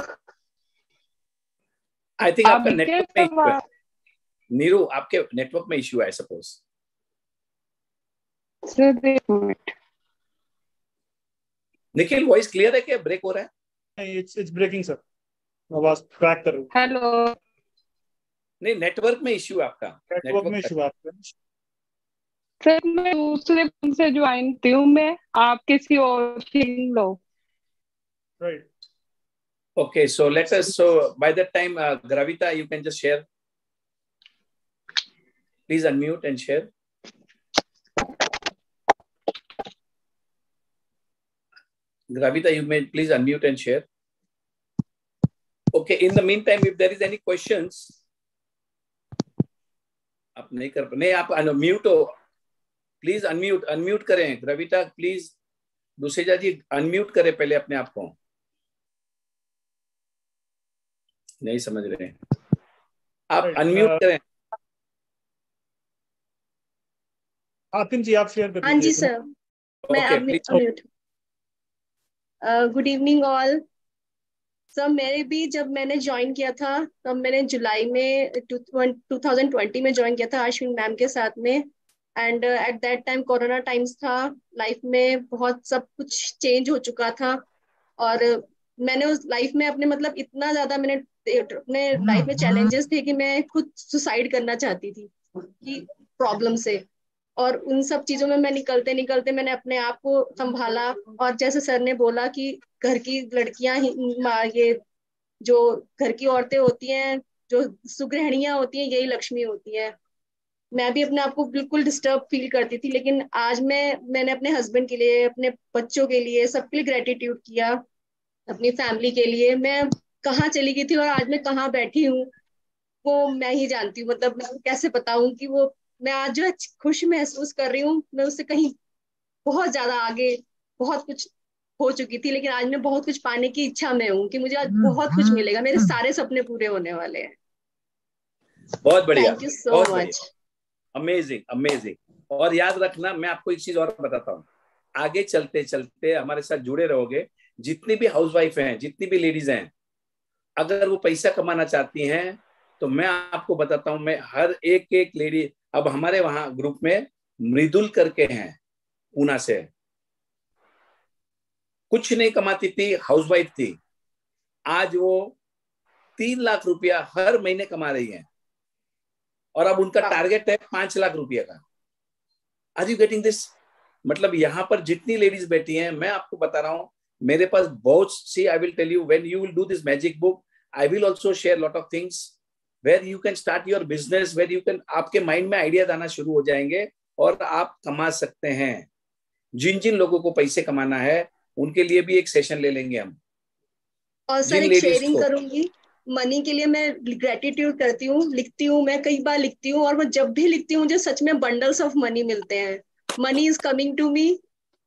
I think आपका नेटवर्क में इशू है नीरू, आपके नेटवर्क में इशू है सपोज। निखिल, वॉइस क्लियर है क्या? ब्रेक हो रहा है? It's breaking sir, आवाज क्रैक कर रही है। हेलो। नहीं, नेटवर्क में इशू है आपका। नेटवर्क में इशू है आपका। सर मैं दूसरे फोन से ज्वाइन की हूँ, मैं आप किसी और SIM low. Right. Okay, so let us. So by that time, Gravita, you can just share. Please unmute and share. Gravita, you may please unmute and share. Okay. In the meantime, if there is any questions, आप नहीं कर, नहीं आप unmute हो. Please unmute करें. Gravita, please Duseja ji unmute करें पहले अपने आप को. नहीं समझ रहे हैं आप, अनम्यूट करें। आतिम जी आप शेयर कर दीजिए। हाँ जी सर, मैं unmute. Good evening all sir. मेरे भी जब मैंने ज्वाइन किया था तब मैंने जुलाई में 2020 में ज्वाइन किया था अश्विन मैम के साथ में। And at that time corona times था, लाइफ में बहुत सब कुछ चेंज हो चुका था। और मैंने उस लाइफ में अपने मतलब इतना ज्यादा मैंने अपने लाइफ में चैलेंजेस थे कि मैं खुद सुसाइड करना चाहती थी कि प्रॉब्लम से। और उन सब चीजों में मैं निकलते निकलते मैंने अपने आप को संभाला। और जैसे सर ने बोला कि घर की लड़कियां ही ये जो घर की औरतें होती हैं, जो सुगृहणियां होती हैं, यही लक्ष्मी होती हैं। मैं भी अपने आप को बिल्कुल डिस्टर्ब फील करती थी, लेकिन आज मैंने अपने हस्बैंड के लिए, अपने बच्चों के लिए, सबके लिए ग्रेटिट्यूड किया, अपनी फैमिली के लिए। मैं कहाँ चली गई थी और आज मैं कहाँ बैठी हूँ वो मैं ही जानती हूँ। मतलब मैं कैसे बताऊं कि वो मैं आज जो खुश महसूस कर रही हूँ, मैं उससे कहीं बहुत ज्यादा आगे बहुत कुछ हो चुकी थी। लेकिन आज मैं बहुत कुछ पाने की इच्छा में हूँ कि मुझे आज बहुत कुछ मिलेगा, मेरे सारे सपने पूरे होने वाले हैं। बहुत बढ़िया, thank you so much. Amazing amazing. और याद रखना, मैं आपको एक चीज और बताता हूँ, आगे चलते चलते हमारे साथ जुड़े रहोगे। जितनी भी हाउसवाइफ हैं, जितनी भी लेडीज हैं, अगर वो पैसा कमाना चाहती हैं तो मैं आपको बताता हूँ, मैं हर एक लेडी, अब हमारे वहां ग्रुप में मृदुल करके हैं पूना से, कुछ नहीं कमाती थी, हाउसवाइफ थी, आज वो 3 लाख रुपया हर महीने कमा रही हैं और अब उनका टारगेट है 5 लाख रुपया का। Are you getting this? मतलब यहाँ पर जितनी लेडीज बैठी हैं, मैं आपको बता रहा हूँ, मेरे पास बहुत सी, I will tell you when you will do this magic book, I will also share lot of things where you can start your business, where you can, आपके माइंड में आइडियाज आना शुरू हो जाएंगे और आप कमा सकते हैं। जिन जिन लोगों को पैसे कमाना है उनके लिए भी एक सेशन ले लेंगे हम। और सर एक शेयरिंग करूंगी, मनी के लिए मैं ग्रेटिट्यूड करती हूँ, लिखती हूँ, मैं कई बार लिखती हूँ और मैं जब भी लिखती हूँ मुझे सच में बंडल्स ऑफ मनी मिलते हैं। Money is coming to me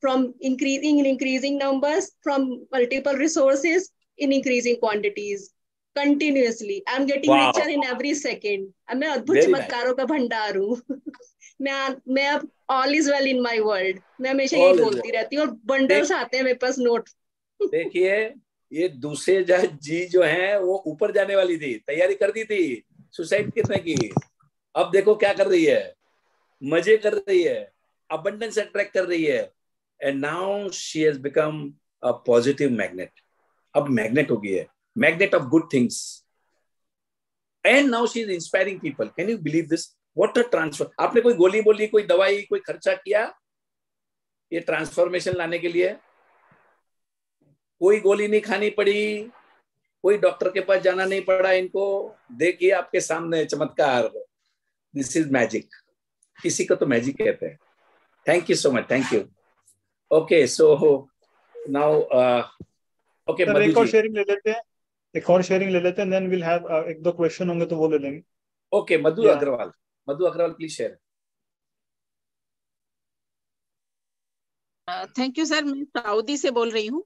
from increasing numbers, from multiple resources in increasing quantities continuously. I'm getting richer in every second. मैं अद्भुत चमत्कारों का भंडार हूँ। मैं अब all is well in my world, मैं हमेशा यही बोलती रहती हूँ, और बंडल्स आते हैं मेरे पास नोट। देखिए ये दूसरे जज जी जो हैं वो ऊपर जाने वाली थी, तैयारी कर दी थी सुसाइड करने की, अब देखो क्या कर रही है, मजे कर रही है, अबंडेंस अट्रैक्ट कर रही है, and now she has become a positive magnet. अब मैग्नेट हो गई है, magnet of good things, and now she is inspiring people. Can you believe this? What a transfer. आपने कोई गोली बोली, कोई दवाई, कोई खर्चा किया ये ट्रांसफॉर्मेशन लाने के लिए? कोई गोली नहीं खानी पड़ी, कोई डॉक्टर के पास जाना नहीं पड़ा इनको। देखिए आपके सामने चमत्कार। This is magic. किसी को तो मैजिक कहते हैं। Thank you so much, thank you. Okay so now okay sir एक और शेयरिंग ले लेते हैं, एक और शेयरिंग ले लेते हैं, देन विल हैव एक दो क्वेश्चन होंगे तो वो ले लेंगे। Okay Madhu Agarwal, Madhu Agarwal please share. Thank you sir, मैं सऊदी से बोल रही हूँ,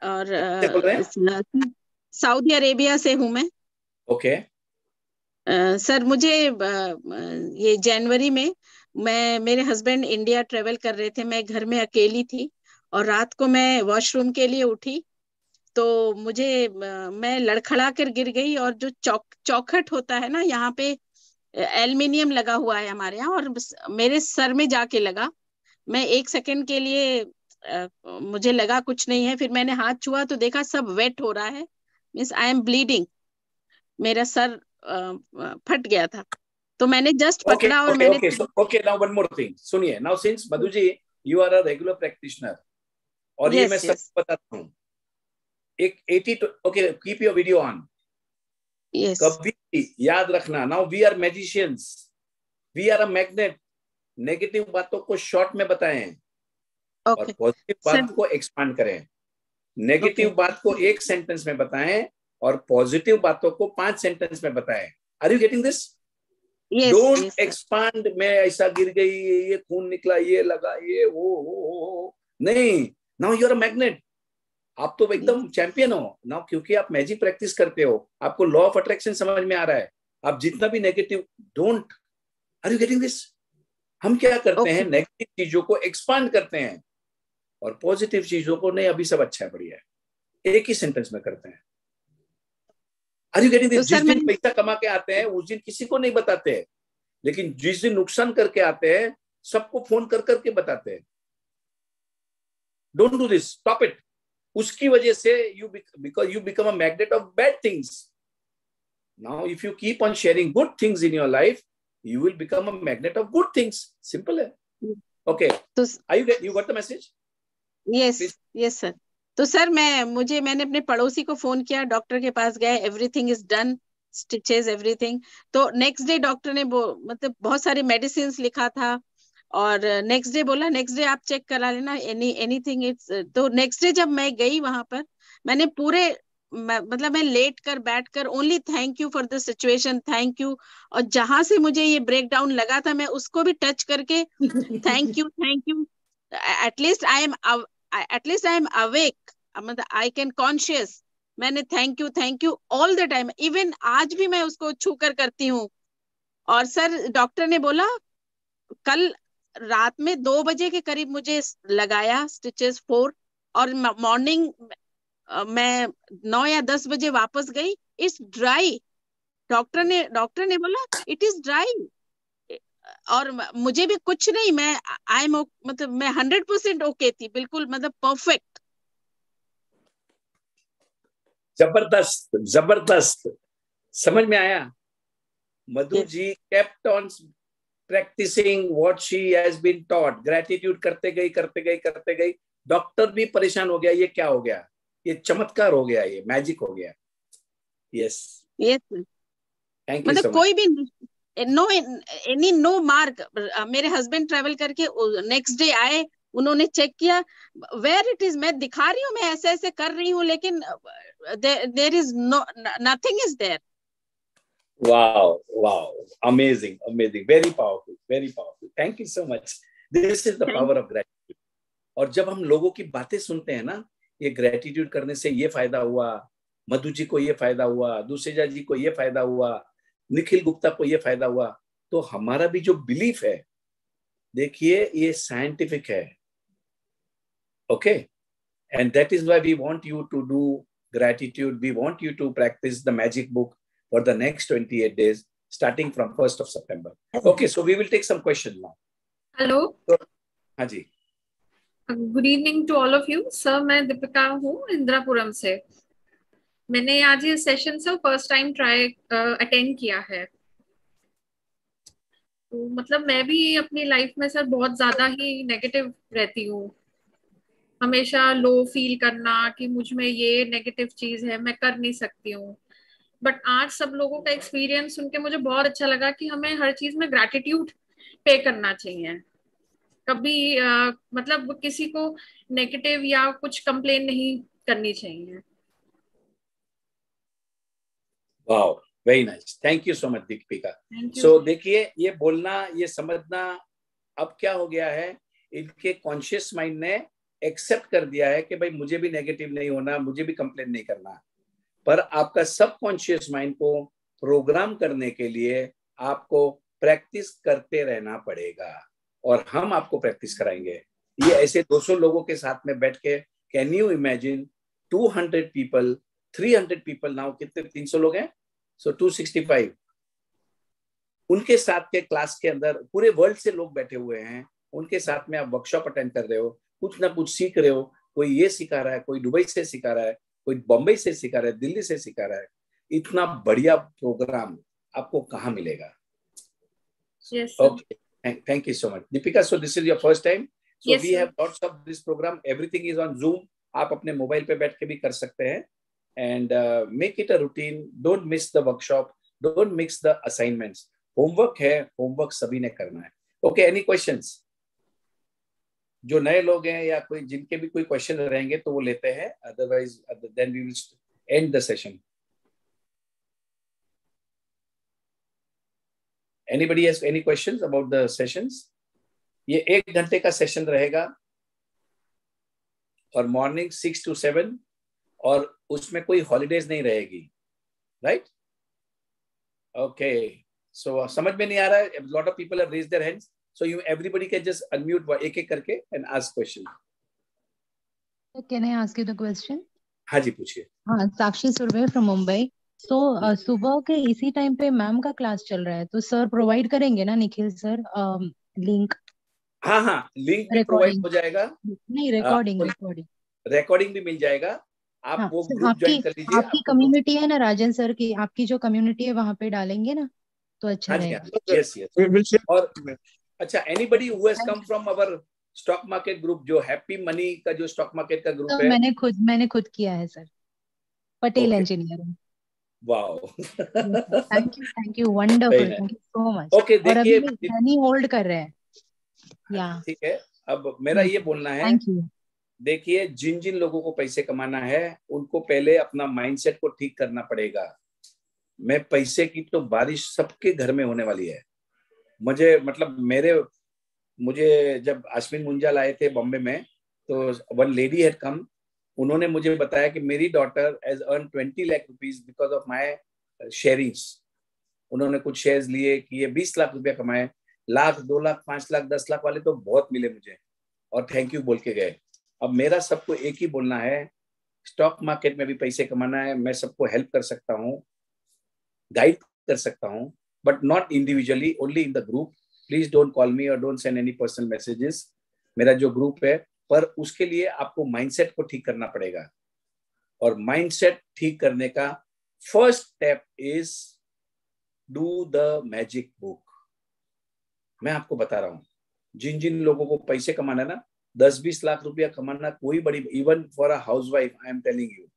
और बोल रहे हैं? सऊदी अरेबिया से हूँ मैं। ओके सर मुझे ये जनवरी में मेरे हस्बैंड इंडिया ट्रेवल कर रहे थे, मैं घर में अकेली थी, और रात को मैं वॉशरूम के लिए उठी तो मुझे मैं लड़खड़ा कर गिर गई, और जो चौखट होता है ना यहाँ पे, एल्युमिनियम लगा हुआ है हमारे यहाँ, और मेरे सर में जाके लगा। मैं 1 सेकंड के लिए मुझे लगा कुछ नहीं है, फिर मैंने हाथ छुआ तो देखा सब वेट हो रहा है, मीन्स आई एम ब्लीडिंग, मेरा सर फट गया था। तो मैंने जस्ट पकड़ा और मैंने okay now one more thing सुनिए। Now since Madhu ji you are a regular practitioner, और ये मैं सब बताता हूँ, एक 80 okay keep your video on. कभी याद रखना, now we are magicians, we are a magnet. Negative बातों को शॉर्ट में बताएं और पॉजिटिव बात को एक्सपांड करें। नेगेटिव बात को 1 सेंटेंस में बताएं और पॉजिटिव बातों को 5 सेंटेंस में बताएं। Are you getting this? Don't expand, मैं ऐसा गिर गई, ये खून निकला, ये लगा, ये वो नहीं। Now you are a magnet, आप तो एकदम चैंपियन हो नाउ, क्योंकि आप मैजिक प्रैक्टिस करते हो, आपको लॉ ऑफ अट्रैक्शन समझ में आ रहा है। आप जितना भी negative don't, are you getting this? हम क्या करते हैं, नेगेटिव चीजों को एक्सपांड करते हैं और पॉजिटिव चीजों को नहीं, अभी सब अच्छा है, बढ़िया है, एक ही सेंटेंस में करते हैं। Are you getting this? जिस दिन पैसा कमा के आते हैं उस दिन किसी को नहीं बताते हैं, लेकिन जिस दिन नुकसान करके आते हैं सबको फोन कर करके बताते हैं। Don't do this, stop it. उसकी वजह से because you become a magnet of bad things. Now if you keep on sharing good things in your life, you will become a magnet of good things. Simple है। Okay, you got the message? Yes sir। तो sir मैंने अपने पड़ोसी को phone किया, doctor के पास गए, everything is done, stitches everything. तो नेक्स्ट डे डॉक्टर ने मतलब बहुत सारी मेडिसिन लिखा था, और नेक्स्ट डे बोला नेक्स्ट डे आप चेक करा लेना एनीथिंग इट्स। तो नेक्स्ट डे जब मैं गई वहां पर, मैंने मतलब मैं लेट कर बैठ कर only thank you for the situation, thank you, और जहां से मुझे ये ब्रेक डाउन लगा था मैं उसको भी टच करके thank you at least I am awake, मतलब आई कैन कॉन्शियस। मैंने thank you all the time, even आज भी मैं उसको छू कर करती हूँ। और सर डॉक्टर ने बोला कल रात में 2 बजे के करीब मुझे लगाया स्टिचेस 4, और मॉर्निंग मैं 9 या 10 बजे वापस गई, इट्स ड्राई। डॉक्टर ने बोला इट इज ड्राई, और मुझे भी कुछ नहीं, मैं आई एम मतलब मैं 100% ओके थी, बिल्कुल मतलब परफेक्ट। जबरदस्त समझ में आया। Madhu ji kept on practicing what she has been taught, gratitude करते गई। डॉक्टर भी परेशान हो गया, ये क्या हो गया, ये चमत्कार हो गया, ये मैजिक हो गया। Yes thank you. मतलब कोई भी नो मार्क। मेरे हस्बैंड ट्रेवल करके नेक्स्ट डे आए, उन्होंने चेक किया वेयर इट इज, मैं दिखा रही हूँ मैं ऐसे कर रही हूँ, लेकिन there is nothing is there. Wow, amazing, very powerful, thank you so much. This is the power of gratitude. और जब हम लोगों की बातें सुनते हैं ना, ये ग्रेटिट्यूड करने से ये फायदा हुआ, मधु जी को ये फायदा हुआ, दूसरेजा जी को ये फायदा हुआ, निखिल गुप्ता को ये फायदा हुआ, तो हमारा भी जो बिलीफ है देखिए ये साइंटिफिक है, okay, and that is why we want you to do gratitude. We want you to practice the magic book for the next 28 days starting from 1st of September. Okay, so we will take some questions now. Hello, हाँ जी, good evening to all of you sir. मैं दीपिका हूँ इंदिरापुरम से। मैंने आज ये session से first time attend किया है। तो मतलब मैं भी अपनी लाइफ में सर बहुत ज्यादा ही नेगेटिव रहती हूँ, हमेशा लो फील करना कि मुझ में ये नेगेटिव चीज है, मैं कर नहीं सकती हूँ। बट आज सब लोगों का एक्सपीरियंस सुन के मुझे बहुत अच्छा लगा कि हमें हर चीज में ग्रैटिट्यूड पे करना चाहिए। कभी मतलब किसी को नेगेटिव या कुछ कंप्लेन नहीं करनी चाहिए। Wow, very nice, thank you so much Deepika. So देखिए ये बोलना, ये समझना अब क्या हो गया है, इनके कॉन्शियस माइंड ने एक्सेप्ट कर दिया है कि भाई मुझे भी नेगेटिव नहीं होना, मुझे भी कंप्लेन नहीं करना। पर आपका सब कॉन्शियस माइंड को प्रोग्राम करने के लिए आपको प्रैक्टिस करते रहना पड़ेगा, और हम आपको प्रैक्टिस कराएंगे। ये ऐसे 200 लोगों के साथ में बैठ के, can you imagine 200 people, 300 people, now कितने 300 लोग हैं, सो 265, उनके साथ के क्लास के अंदर पूरे वर्ल्ड से लोग बैठे हुए हैं, उनके साथ में आप वर्कशॉप अटेंड कर रहे हो, कुछ ना कुछ सीख रहे हो। कोई ये सिखा रहा है, कोई दुबई से सिखा रहा है, कोई बॉम्बे से सिखा रहा है, दिल्ली से सिखा रहा है। इतना बढ़िया प्रोग्राम आपको कहाँ मिलेगा? Okay, thank you so much Deepika. So this is your first time, so we have lots of this program, everything is on Zoom. आप अपने मोबाइल पे बैठ के भी कर सकते हैं, and make it a routine. Don't miss the workshop, don't miss the assignments. Homework है, होमवर्क सभी ने करना है। Okay, any questions? जो नए लोग हैं या कोई जिनके भी कोई क्वेश्चन रहेंगे तो वो लेते हैं, otherwise then we will end the session. Anybody has any questions about the sessions? ये 1 घंटे का सेशन रहेगा, और मॉर्निंग 6 to 7, और उसमें कोई हॉलीडेज नहीं रहेगी, राइट? ओके, सो समझ में नहीं आ रहा है? Lot of people have raised their hands, so you everybody can just unmute एक करके and ask question. Can I ask you the question? हाँ जी, पूछिए। हाँ, साक्षी सुरवे from मुंबई। तो सुबह के इसी टाइम पे मैम का क्लास चल रहा है, तो सर प्रोवाइड करेंगे ना निखिल सर लिंक? हाँ हाँ, लिंक भी प्रोवाइड हो जाएगा। नहीं, रिकॉर्डिंग रिकॉर्डिंग भी मिल जाएगा। आप वो ग्रुप ज्वाइन कर लीजिए। आपकी कम्युनिटी है ना राजन सर की, आपकी जो कम्युनिटी है वहाँ पे डालेंगे ना तो अच्छा रहेगा। Yes yes. और अच्छा, anybody who has come from our stock market group, जो हैप्पी मनी का जो स्टॉक मार्केट का ग्रुप है, मैंने खुद किया है sir, Patel engineering. Wow, thank you wonderful, thank you so much. Okay, देखिए मनी होल्ड कर रहे हैं, या ठीक है। अब मेरा ये बोलना है, देखिए जिन जिन लोगों को पैसे कमाना है उनको पहले अपना माइंडसेट को ठीक करना पड़ेगा। मैं पैसे की तो बारिश सबके घर में होने वाली है। मुझे जब अश्विन मुंजाल आए थे बॉम्बे में, तो वन लेडी हैड कम, उन्होंने मुझे बताया कि मेरी daughter has earn 20 lakh rupees because of my sharings. उन्होंने कुछ शेयर्स लिए कि ये 20 लाख रुपया कमाए। 1 लाख, 2 लाख, 5 लाख, 10 लाख वाले तो बहुत मिले मुझे, और थैंक यू बोल के गए। अब मेरा सबको एक ही बोलना है, स्टॉक मार्केट में भी पैसे कमाना है। मैं सबको हेल्प कर सकता हूँ, गाइड कर सकता हूँ, but not individually, only in the group. Please don't call me और don't send any personal messages. मेरा जो ग्रुप है, पर उसके लिए आपको माइंडसेट को ठीक करना पड़ेगा, और माइंडसेट ठीक करने का first step is do the magic book. मैं आपको बता रहा हूं, जिन जिन लोगों को पैसे कमाना है ना, 10-20 लाख रुपया कमाना कोई बड़ी, even for a housewife, I am telling you,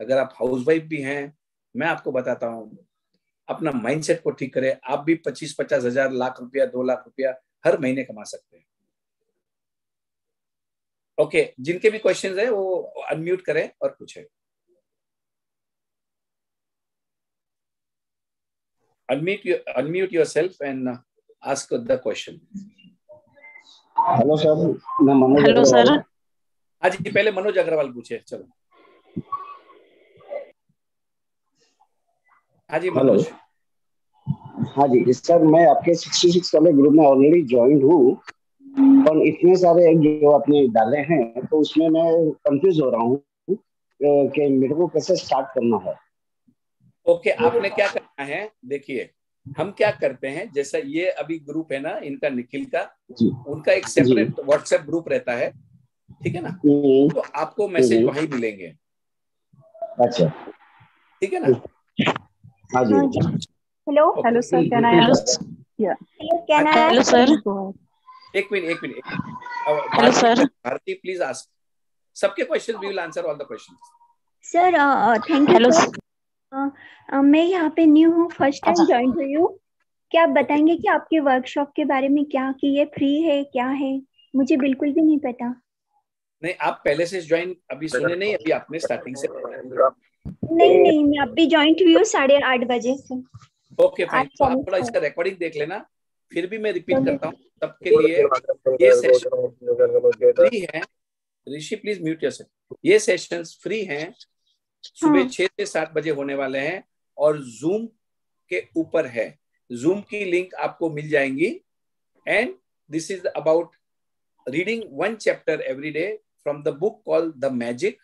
अगर आप हाउसवाइफ भी हैं, मैं आपको बताता हूं, अपना माइंडसेट को ठीक करें। आप भी 25-50 हजार, लाख रुपया, 2 लाख रुपया हर महीने कमा सकते हैं। ओके, जिनके भी क्वेश्चंस है वो अनम्यूट करें और पूछें। Unmute yourself and ask the question. Hello sir, मैं मनोज। Hello sir. हाँ जी, पहले मनोज अग्रवाल पूछे। चलो, हाँ जी मनोज। हाँ जी सर, मैं आपके 66 वाले ग्रुप में ऑलरेडी ज्वाइन हूँ, और इतने सारे जो आपने डाले हैं तो उसमें मैं कंफ्यूज हो रहा हूँ कि मेरे को कैसे स्टार्ट करना है। ओके, आपने क्या करना है, देखिए हम क्या करते हैं, जैसा ये अभी ग्रुप है ना इनका, निखिल का, उनका एक सेपरेट व्हाट्सएप ग्रुप रहता है, ठीक है ना, तो आपको मैसेज वहीं मिलेंगे। अच्छा, ठीक है ना। हाँ जी। Hello sir, can I hello sir? एक minute hello sir. Bharti please ask सबके question, we will answer all the questions. Sir thank you sir. मैं यहाँ पे न्यू हूँ, फर्स्ट टाइम ज्वाइन हुई हूँ। क्या आप बताएंगे कि आपके वर्कशॉप के बारे में, क्या कि ये फ्री है क्या है? मुझे बिल्कुल भी नहीं पता। नहीं, आप पहले से ज्वाइन अभी सुने नहीं, अभी आपने स्टार्टिंग से? नहीं, मैं अभी ज्वाइन हुई हूँ 8:30 बजे से। ओके फाइन, तो आप थोड़ा इसका रिकॉर्डिंग देख लेना, फिर भी मैं रिपीट करता हूँ सबके लिए। ये सेशन फ्री है, ऋषि प्लीज म्यूट योरसेल्फ। ये सेशंस फ्री हैं, सुबह 6 से 7 बजे होने वाले हैं और जूम के ऊपर है। जूम की लिंक आपको मिल जाएंगी and this is about reading 1 chapter every day from the book called the magic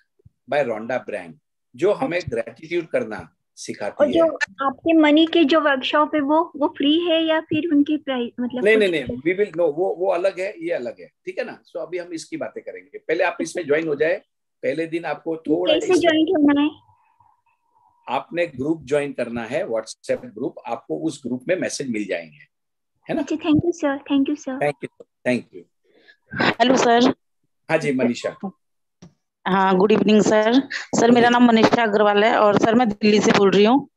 by Rhonda Byrne, जो हमें ग्रेटिट्यूड करना सिखाती और जो आपके मनी के जो वर्कशॉप है वो फ्री है या फिर उनकी प्राइस मतलब? नहीं, वी विल नो, वो अलग है, ये अलग है, ठीक है ना। सो अभी हम इसकी बातें करेंगे, पहले आप इसमें ज्वाइन हो जाए। पहले दिन आपको थोड़ा कैसे ज्वाइन होना है? आपने ग्रुप ज्वाइन करना है, व्हाट्सएप ग्रुप, आपको उस ग्रुप में मैसेज मिल जाएंगे, है ना। Thank you sir. Thank you. Hello sir. हाँ जी मनीषा। हाँ, गुड इवनिंग सर। मेरा नाम मनीषा अग्रवाल है और सर मैं दिल्ली से बोल रही हूँ।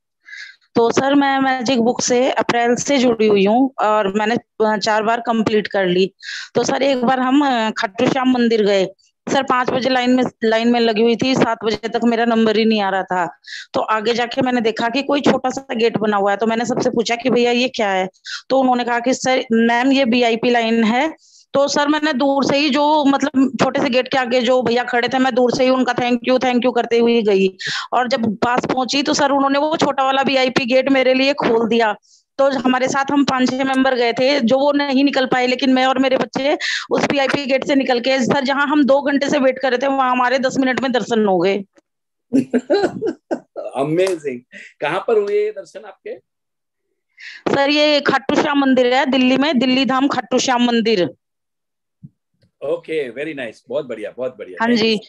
तो सर मैं मैजिक बुक से अप्रैल से जुड़ी हुई हूँ और मैंने 4 बार कंप्लीट कर ली। तो सर एक बार हम खाटू श्याम मंदिर गए सर, 5 बजे लाइन में लगी हुई थी, 7 बजे तक मेरा नंबर ही नहीं आ रहा था। तो आगे जाके मैंने देखा कि कोई छोटा सा गेट बना हुआ है, तो मैंने सबसे पूछा कि भैया ये क्या है? तो उन्होंने कहा कि सर मैम ये VIP लाइन है। तो सर मैंने दूर से ही, जो मतलब छोटे से गेट के आगे जो भैया खड़े थे, मैं दूर से ही उनका थैंक यू करते हुए गई। और जब पास पहुंची तो सर उन्होंने वो छोटा वाला VIP गेट मेरे लिए खोल दिया। तो हमारे साथ हम 5-6 मेंबर गए थे, जो वो नहीं निकल पाए, लेकिन मैं और मेरे बच्चे उस VIP गेट से निकल के सर जहां हम 2 घंटे से वेट कर रहे थे, वहां हमारे 10 मिनट में दर्शन हो गए। अमेजिंग। कहाँ पर हुए ये दर्शन आपके? सर ये खाटू श्याम मंदिर है दिल्ली में, दिल्ली धाम खाटू श्याम मंदिर। ओके, वेरी नाइस, बहुत बढ़िया। हाँ जी।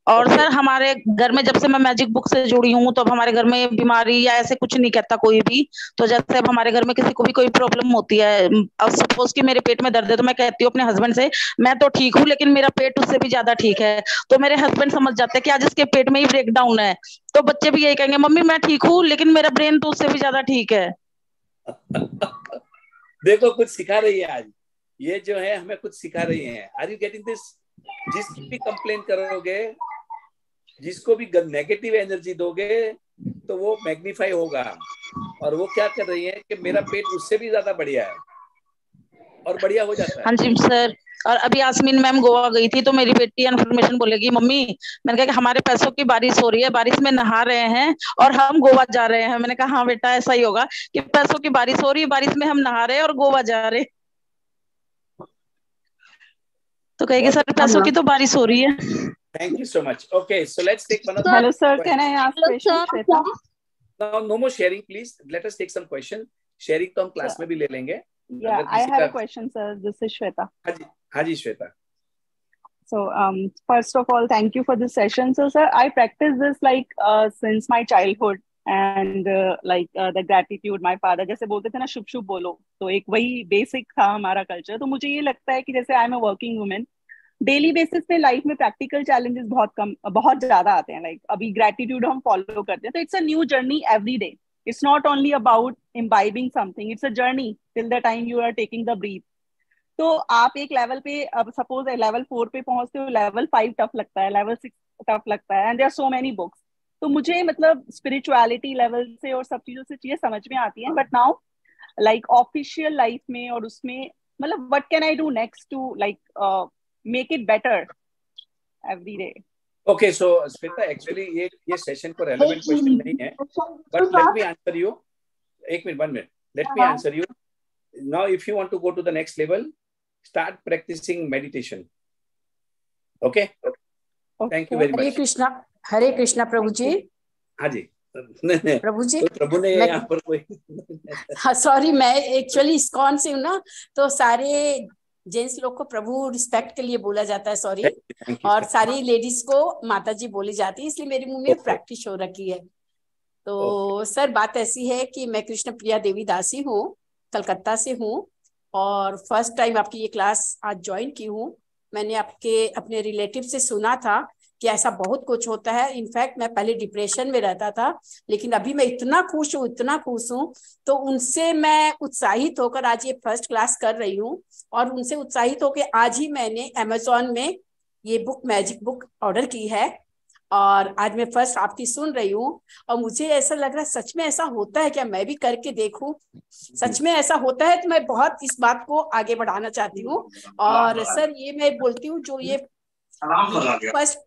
और सर हमारे घर में जब से मैं मैजिक बुक से जुड़ी हूँ, तो अब हमारे घर में बीमारी या ऐसे कुछ नहीं कहता कोई भी। तो जैसे अब हमारे घर में किसी को भी कोई प्रॉब्लम होती है, अब सपोज कि मेरे पेट में दर्द है, तो मैं कहती हूँ अपने हस्बैंड से मैं तो ठीक हूँ लेकिन मेरा पेट उससे भी ज्यादा ठीक है। तो मेरे हस्बैंड समझ जाते हैं कि आज इसके पेट में ही ब्रेक डाउन है। तो बच्चे भी यही कहेंगे मम्मी मैं ठीक हूँ लेकिन मेरा ब्रेन तो उससे भी ज्यादा ठीक है। देखो कुछ सिखा रही है आज ये जो है, हमें कुछ सिखा रही है। Are you getting this? जिसकी भी कंप्लेन करोगे, जिसको भी नेगेटिव एनर्जी दोगे, तो वो मैग्नीफाई होगा। और वो क्या कर रही है कि मेरा पेट उससे भी ज्यादा बढ़िया है और बढ़िया हो जाता है। हाँ जी सर। और अभी यास्मीन मैम गोवा गई थी, तो मेरी बेटी इन्फॉर्मेशन बोलेगी मम्मी, मैंने कहा कि हमारे पैसों की बारिश हो रही है, बारिश में नहा रहे हैं और हम गोवा जा रहे हैं। मैंने कहा हाँ बेटा ऐसा ही होगा कि पैसों की बारिश हो रही है, बारिश में हम नहा रहे हैं और गोवा जा रहे हैं। तो कहेगी सर पैसों की तो बारिश हो रही है। Thank you so much. Okay, so let's take one of the Hello sir, can I ask question? Shweta? No more sharing, please. Let us take some question. Sharing तो हम क्लास में भी ले लेंगे। Yeah, I have a question, sir. This is Shweta. हाँ जी Shweta. So first of all, thank you for this session. So sir, I practice this like since my childhood and the gratitude. My father जैसे बोलते थे ना शुभ शुभ बोलो, तो एक वही basic था हमारा कल्चर। तो मुझे ये लगता है कि जैसे I am a working women, daily basis पे लाइफ में प्रैक्टिकल चैलेंजेस बहुत ज्यादा आते हैं। लाइक अभी ग्रेटिट्यूड हम फॉलो करते हैं, तो it's a new journey every day. It's not only about imbibing something, it's a journey till the time you are taking the breath. तो आप एक लेवल पे, अब सपोज लेवल 4 पे पहुंचते हो, लेवल 5 टफ लगता है, लेवल 6 टफ लगता है, and there are so many books. तो मुझे मतलब स्पिरिचुअलिटी लेवल से और सब चीजों से चीजें समझ में आती हैं, but now like official life में और उसमें मतलब what can I do next to like make it better every day? Okay, so Shweta, actually ये सेशन को relevant question नहीं है, but let me answer you. एक minute, 1 minute. Let me answer you. Now, if you want to go to the next level, start practicing meditation. Okay? Thank you very much. हरे कृष्णा प्रभु जी। हाँ जी। नहीं, प्रभु जी, तो प्रभु ने यहाँ पर कोई हाँ सॉरी, मैं एक्चुअली इस्कॉन से हूँ ना, तो सारे जेंट्स लोग को प्रभु रिस्पेक्ट के लिए बोला जाता है, सॉरी, और सारी लेडीज को माता जी बोली जाती है, इसलिए मेरे मुंह में प्रैक्टिस हो रखी है। तो सर बात ऐसी है कि मैं कृष्ण प्रिया देवी दासी हूँ, कलकत्ता से हूँ, और फर्स्ट टाइम आपकी ये क्लास आज ज्वाइन की हूँ। मैंने आपके अपने रिलेटिव से सुना था कि ऐसा बहुत कुछ होता है। इनफैक्ट मैं पहले डिप्रेशन में रहता था, लेकिन अभी मैं इतना खुश हूँ, इतना खुश हूँ, तो उनसे मैं उत्साहित होकर आज ये फर्स्ट क्लास कर रही हूँ, और उनसे उत्साहित होकर आज ही मैंने अमेज़न में ये बुक मैजिक बुक ऑर्डर की है, और आज मैं फर्स्ट आपकी सुन रही हूँ, और मुझे ऐसा लग रहा है सच में ऐसा होता है क्या, मैं भी करके देखूं। सच में ऐसा होता है तो मैं बहुत इस बात को आगे बढ़ाना चाहती हूँ। और सर ये मैं बोलती हूँ जो ये फर्स्ट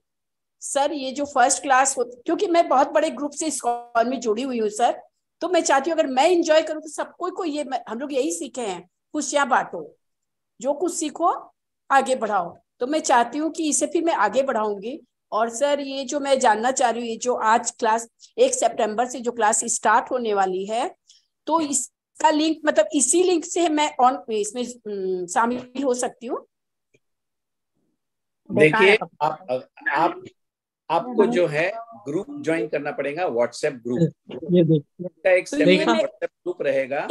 सर ये जो फर्स्ट क्लास होती, क्योंकि मैं बहुत बड़े ग्रुप से इस्कॉन में जुड़ी हुई हूँ सर, तो मैं चाहती हूँ अगर मैं एंजॉय करूँ तो सबको को ये हम लोग यही सीखे हैं, खुशियां बांटो, जो कुछ सीखो आगे बढ़ाओ। तो मैं चाहती हूँ कि इसे फिर मैं आगे बढ़ाऊंगी। और सर ये जो मैं जानना चाह रही हूँ, ये जो आज क्लास 1 सितंबर से जो क्लास स्टार्ट होने वाली है, तो इसका लिंक मतलब इसी लिंक से मैं इसमें शामिल हो सकती हूँ? देखिए आपको जो है ग्रुप ज्वाइन करना पड़ेगा, व्हाट्सएप ग्रुप का एक सेपरेट व्हाट्सएप ग्रुप रहेगा।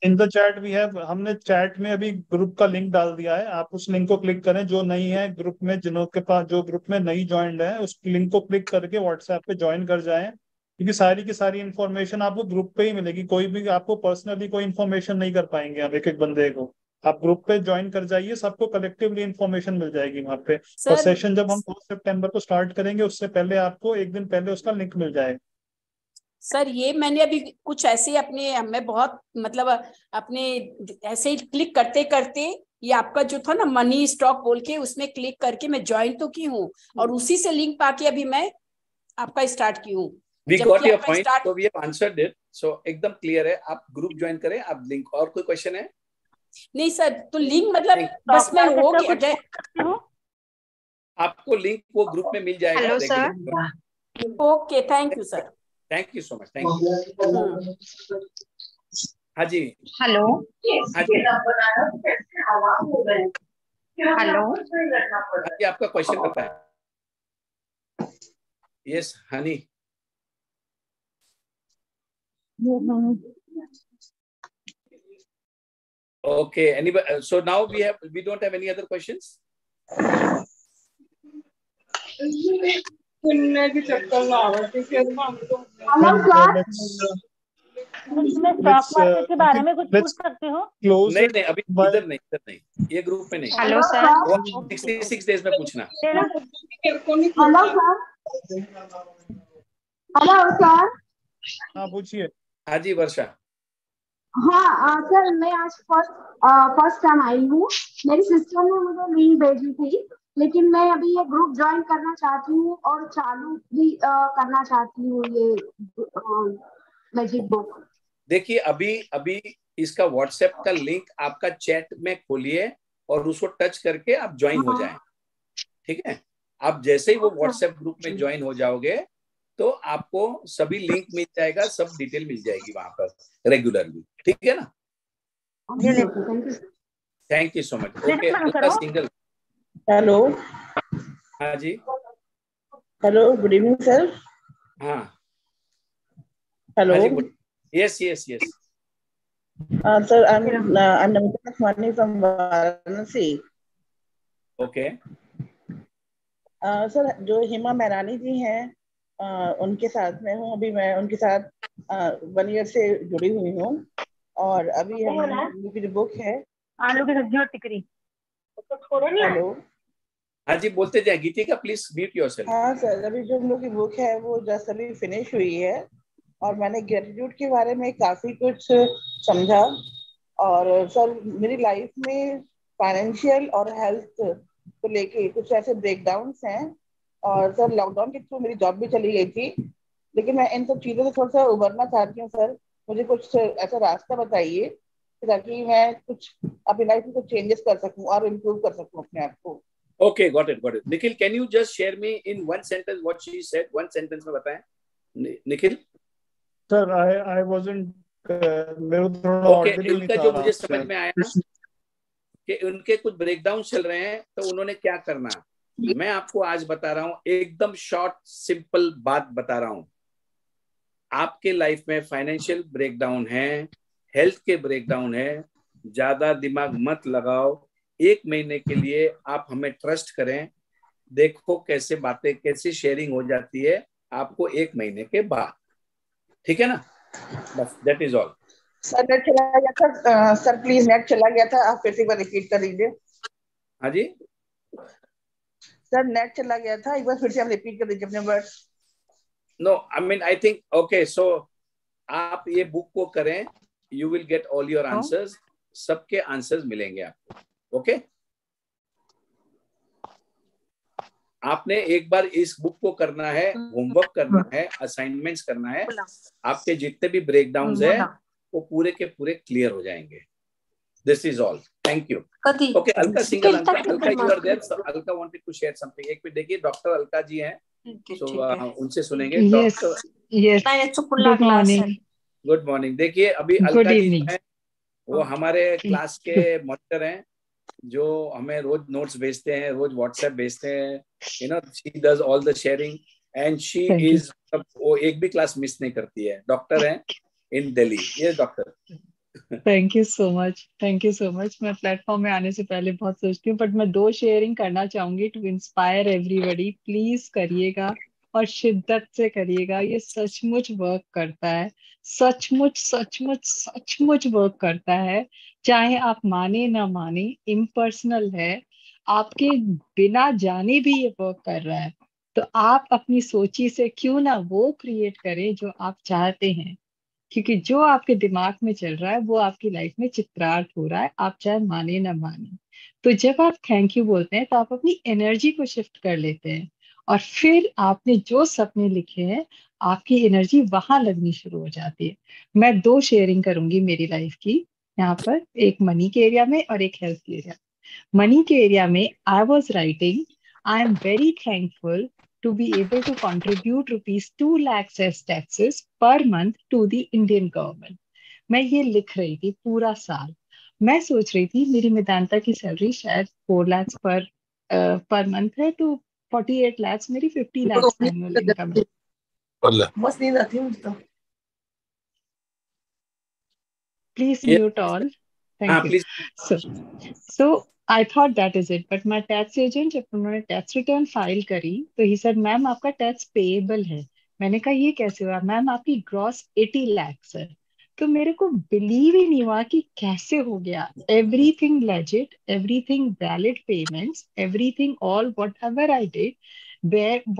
In the chat we have, हमने चैट में अभी ग्रुप का लिंक डाल दिया है, आप उस लिंक को क्लिक करें। जो नहीं है ग्रुप में, जिनों के पास जो ग्रुप में नहीं ज्वाइंड है, उस लिंक को क्लिक करके व्हाट्सएप पे ज्वाइन कर जाएं, क्योंकि सारी की सारी इन्फॉर्मेशन आपको ग्रुप पे ही मिलेगी। कोई भी आपको पर्सनली कोई इन्फॉर्मेशन नहीं कर पाएंगे हम एक एक बंदे को। आप ग्रुप पे ज्वाइन कर जाइए, सबको कलेक्टिवली इन्फॉर्मेशन मिल जाएगी वहाँ पे। और सेशन जब हम 2 सितंबर को स्टार्ट करेंगे, उससे पहले आपको एक दिन पहले उसका लिंक मिल जाएगा। सर ये मैंने अभी कुछ ऐसे अपने मैं बहुत मतलब अपने ऐसे ही क्लिक करते करते ये आपका जो था ना मनी स्टॉक बोल के, उसमें क्लिक करके मैं ज्वाइन तो की हूँ, और उसी से लिंक पाके अभी मैं आपका स्टार्ट की हूँ। We got your point, so we have answered it. So एकदम क्लियर है, आप ग्रुप ज्वाइन करें, आप लिंक। और कोई क्वेश्चन है? नहीं सर, तो लिंक मतलब बस मैं हो गया, आपको लिंक वो ग्रुप में मिल जाएगा। Hello sir. Okay, thank you sir. Thank you so much, thank you. हाँ जी, हेलो। हाँ जी, हेलो। हाँ जी, आपका क्वेश्चन बताएं। Yes Honey. Okay, anybody, so now we don't have any other questions? मैं स्टॉक मार्केट के बारे में कुछ पूछ सकती हूँ? नहीं नहीं, अभी इधर नहीं, ये ग्रुप में नहीं। Hello sir. 66 डेज में पूछना। Hello sir. हाँ पूछिए। हाँ जी वर्षा। हाँ सर, मैं आज फर्स्ट टाइम आई हूँ। मेरी सिस्टर ने मुझे लिंक भेजी थी, लेकिन मैं अभी ये ग्रुप ज्वाइन करना चाहती हूँ और चालू भी करना चाहती हूँ ये मैजिक बुक। देखिए अभी इसका व्हाट्सएप का लिंक आपका चैट में खोलिए और उसको टच करके आप ज्वाइन हो जाएं, ठीक है? आप जैसे ही वो व्हाट्सएप ग्रुप में ज्वाइन हो जाओगे तो आपको सभी लिंक मिल जाएगा, सब डिटेल मिल जाएगी वहां पर रेगुलरली, ठीक है ना? Thank you so much. Okay, single. Hello. हाँ जी। Hello, good evening sir. हाँ hello. Yes yes yes. Sir, I'm Namita Lakhmani from Varanasi. Okay. Sir, जो हेमा मैरानी जी हैं उनके साथ में हूँ। अभी मैं उनके साथ 1 ईयर से जुड़ी हुई हूँ, और अभी हम की जो बुक है आलू की सब्जी और टिकरी। हेलो। हाँ जी, बोलते जाए। गीतिका प्लीज म्यूट योरसेल्फ। हाँ सर, अभी जो हम लोग की बुक है वो जस्ट अभी फिनिश हुई है, और मैंने ग्रेटिट्यूड के बारे में काफी कुछ समझा। और सर, मेरी लाइफ में फाइनेंशियल और हेल्थ को लेके कुछ ऐसे ब्रेकडाउन्स हैं, और सर लॉकडाउन के थ्रू मेरी जॉब भी चली गई थी, लेकिन मैं इन सब चीज़ों से थोड़ा सा उबरना चाहती हूँ। सर मुझे कुछ ऐसा रास्ता बताइए ताकि मैं कुछ अपनी लाइफ में कुछ चेंजेस कर सकूं और इम्प्रूव कर सकूं अपने आप को। Okay, got it. Nikhil, can you just share me in one sentence what she said? One sentence में बताएं, Nikhil. Sir, I wasn't. मेरे को थोड़ा Okay, audible नहीं उनका था जो मुझे आपसे। समझ में आया कि उनके कुछ ब्रेकडाउन चल रहे हैं, तो उन्होंने क्या करना, मैं आपको आज बता रहा हूँ, एकदम शॉर्ट सिंपल बात बता रहा हूँ। आपके लाइफ में फाइनेंशियल ब्रेकडाउन है, हेल्थ के ब्रेकडाउन है, ज्यादा दिमाग मत लगाओ। 1 महीने के लिए आप हमें ट्रस्ट करें, देखो कैसे बातें, कैसे शेयरिंग हो जाती है आपको 1 महीने के बाद, ठीक है ना? बस that is all. Sir net चला गया था, सर प्लीज नेट चला गया था, आप फिर से एक बार रिपीट कर दीजिए। हाँ जी सर नेट चला गया था, एक बार फिर से आप रिपीट कर दीजिए अपने words. No, I mean I think okay, so आप ये बुक को करें, you will get all your answers, सबके आंसर्स मिलेंगे आपको। ओके आपने एक बार इस बुक को करना है, होमवर्क करना है, असाइनमेंट्स करना है, आपके जितने भी ब्रेकडाउन्स है वो पूरे के पूरे क्लियर हो जाएंगे। This is all, thank you. Okay Alka Singhal, Alka you are there, Alka wanted to share something. एक मिनट देखिए, डॉक्टर अलका जी हैं, सो उनसे सुनेंगे। Doctor good morning. Good morning. देखिए अभी अलका जी जो है वो हमारे क्लास के मॉनिटर हैं, जो हमें रोज नोट्स भेजते हैं, रोज व्हाट्सएप भेजते हैं, you know she does all the sharing and she is, वो एक भी क्लास मिस नहीं करती है। डॉक्टर हैं इन दिल्ली। ये doctor, thank you so much, thank you so much. मैं प्लेटफॉर्म में आने से पहले बहुत सोचती हूँ, बट मैं 2 शेयरिंग करना चाहूंगी टू इंस्पायर एवरीबॉडी। प्लीज करिएगा और शिद्दत से करिएगा, ये सचमुच वर्क करता है, सचमुच सचमुच सचमुच वर्क करता है। चाहे आप माने ना माने, इम्पर्सनल है, आपके बिना जाने भी ये वर्क कर रहा है। तो आप अपनी सोची से क्यों ना वो क्रिएट करें जो आप चाहते हैं, क्योंकि जो आपके दिमाग में चल रहा है वो आपकी लाइफ में चित्रार्थ हो रहा है, आप चाहे माने ना माने। तो जब आप थैंक यू बोलते हैं तो आप अपनी एनर्जी को शिफ्ट कर लेते हैं, और फिर आपने जो सपने लिखे हैं आपकी एनर्जी वहां लगनी शुरू हो जाती है। मैं 2 शेयरिंग करूंगी मेरी लाइफ की यहाँ पर, एक मनी के एरिया में और एक हेल्थ के एरिया। मनी के एरिया में I was writing, I am very thankful to be able to contribute rupees 2 lakhs as taxes per month to the Indian government. मैं ये लिख रही थी पूरा साल। मैं सोच रही थी मेरी मेदांता की सैलरी शायद 4 lakhs पर मंथ है, तो 48 lakhs मेरी 50 lakhs एनुअल इनकम है। बस नींद आती है मुझे तो। Please mute all. Thank you. So I thought that is it, but my tax agent जब उन्होंने टैक्स रिटर्न फाइल करी तो ही said मैम आपका टैक्स पेएबल है। मैंने कहा ये कैसे हुआ? मैम आपकी ग्रॉस 80 lakhs है। तो मेरे को बिलीव ही नहीं हुआ कि कैसे हो गया। Everything legit, everything valid payments, everything all whatever I did,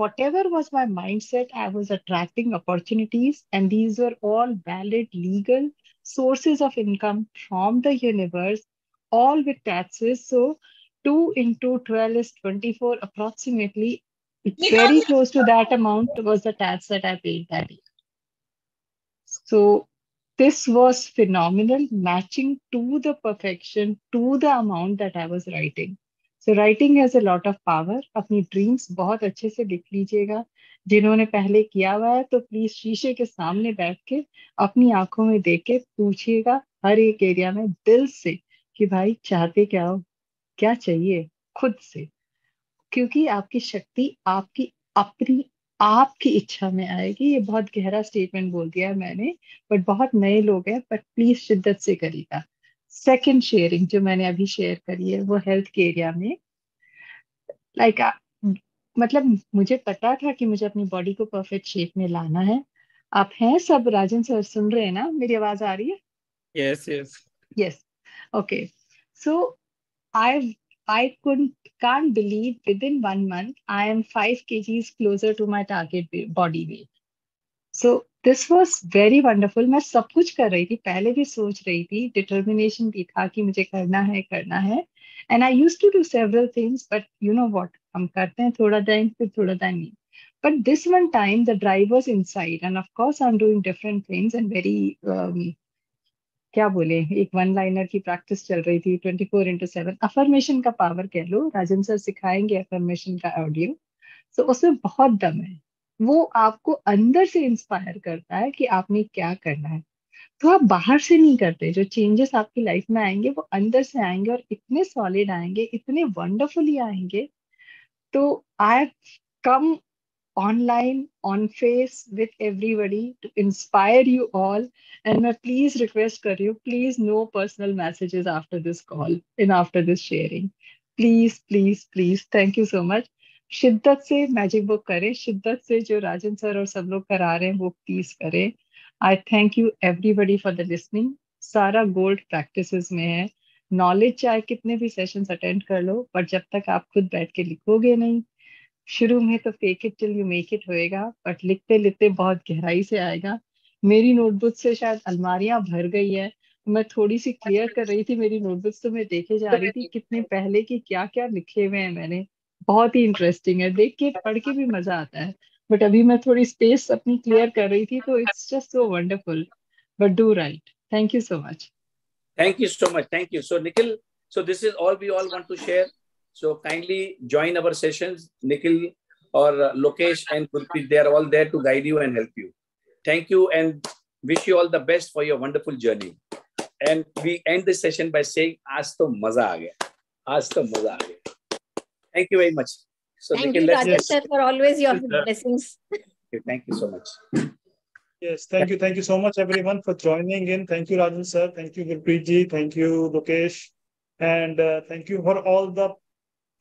whatever was my mindset, I was attracting opportunities, and these were all valid legal sources of income from the universe, all with taxes. So 2 into 12 is 24 approximately. Very close to that amount was the tax that I paid that year. So this was phenomenal, matching to the perfection to the amount that I was writing. So writing has a lot of power. अपनी dreams बहुत अच्छे से लिख लीजिएगा। जिन्होंने पहले किया हुआ है तो प्लीज शीशे के सामने बैठ के अपनी आंखों में देख के पूछिएगा हर एक एरिया में दिल से कि भाई चाहते क्या हो, क्या चाहिए, खुद से। क्योंकि आपकी शक्ति आपकी अपनी आपकी इच्छा में आएगी। ये बहुत गहरा स्टेटमेंट बोल दिया है मैंने, बट बहुत नए लोग हैं, बट प्लीज शिद्दत से करिएगा। सेकंड शेयरिंग जो मैंने अभी शेयर करी है वो हेल्थ के एरिया में। लाइक मतलब मुझे पता था कि मुझे अपनी बॉडी को परफेक्ट शेप में लाना है। आप हैं सब? राजन सर सुन रहे हैं ना? मेरी आवाज आ रही है? Yes, yes. Yes. Okay. So I can't believe within 1 month I am 5 kgs closer to my target body weight. So this was very wonderful. मैं सब कुछ कर रही थी, पहले भी सोच रही थी, डिटर्मिनेशन भी था कि मुझे करना है। And I used to do several things, but you know what? हम करते हैं थोड़ा टाइम, फिर थोड़ा टाइम नहीं। But this one time the drive was inside, and of course I'm doing different things and very क्या बोले, एक वन लाइनर की प्रैक्टिस चल रही थी 24/7। अफर्मेशन का पावर कह लो, राजन सर सिखाएंगे अफर्मेशन का ऑडियो। तो उसमें बहुत दम है, वो आपको अंदर से इंस्पायर करता है कि आपने क्या करना है। तो आप बाहर से नहीं करते, जो चेंजेस आपकी लाइफ में आएंगे वो अंदर से आएंगे और इतने सॉलिड आएंगे, इतने वंडरफुली आएंगे। तो आई कम online on face with everybody to inspire you all, and मैं please request कर रही हूँ, please no personal messages after this call and after this sharing, please please please, thank you so much। शिद्दत से magic book करें, शिद्दत से जो राजन सर और सब लोग करा रहे हैं वो प्लीज करें। आई thank you everybody for the listening. सारा गोल्ड प्रैक्टिसेस में है। नॉलेज चाहे कितने भी सेशंस अटेंड कर लो, पर जब तक आप खुद बैठ के लिखोगे नहीं, शुरू में तो fake it till you make it होएगा, बट लिखते लिखते बहुत गहराई से आएगा। मेरी नोटबुक से शायद अलमारियां भर गई है। मैं थोड़ी सी क्लियर कर रही थी मेरी नोटबुक, तो मैं देखे जा रही थी कितने पहले की क्या क्या लिखे हुए हैं मैंने। बहुत ही इंटरेस्टिंग है, देख के पढ़ के भी मजा आता है। बट अभी मैं थोड़ी स्पेस अपनी क्लियर कर रही थी, तो it's just so wonderful. But do right. Thank you so much. Thank you so much. Thank you. So Nikhil, so this is all we all want to share. So kindly join our sessions. Nikhil or Lokesh and Gurpreet, they are all there to guide you and help you. Thank you and wish you all the best for your wonderful journey. And we end this session by saying, "Aaj to maza aa gaya. Aaj to maza aa gaya." Thank you very much. So Thank Nikhil, you, Rajesh sir, for always your blessings. Okay, thank you so much. Yes, thank you. Thank you so much, everyone, for joining in. Thank you, Rajan sir. Thank you, Gurpreet ji. Thank you, Lokesh. And thank you for all the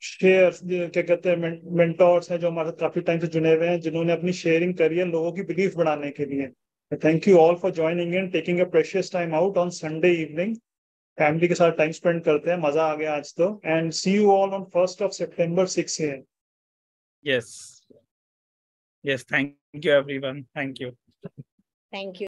shares, क्या कहते हैं, mentors हैं जो हमारे साथ काफी time से जुड़े हुए हैं, जिन्होंने अपनी शेयरिंग करी है लोगों की बिलीफ बढ़ाने के लिए। Thank you all for joining in, taking a precious time out on Sunday evening. Family के साथ टाइम स्पेंड करते हैं, मजा आ गया आज तो। And see you all on 1st of September 6 AM. Yes. Yes, thank you everyone. Thank you. Thank you.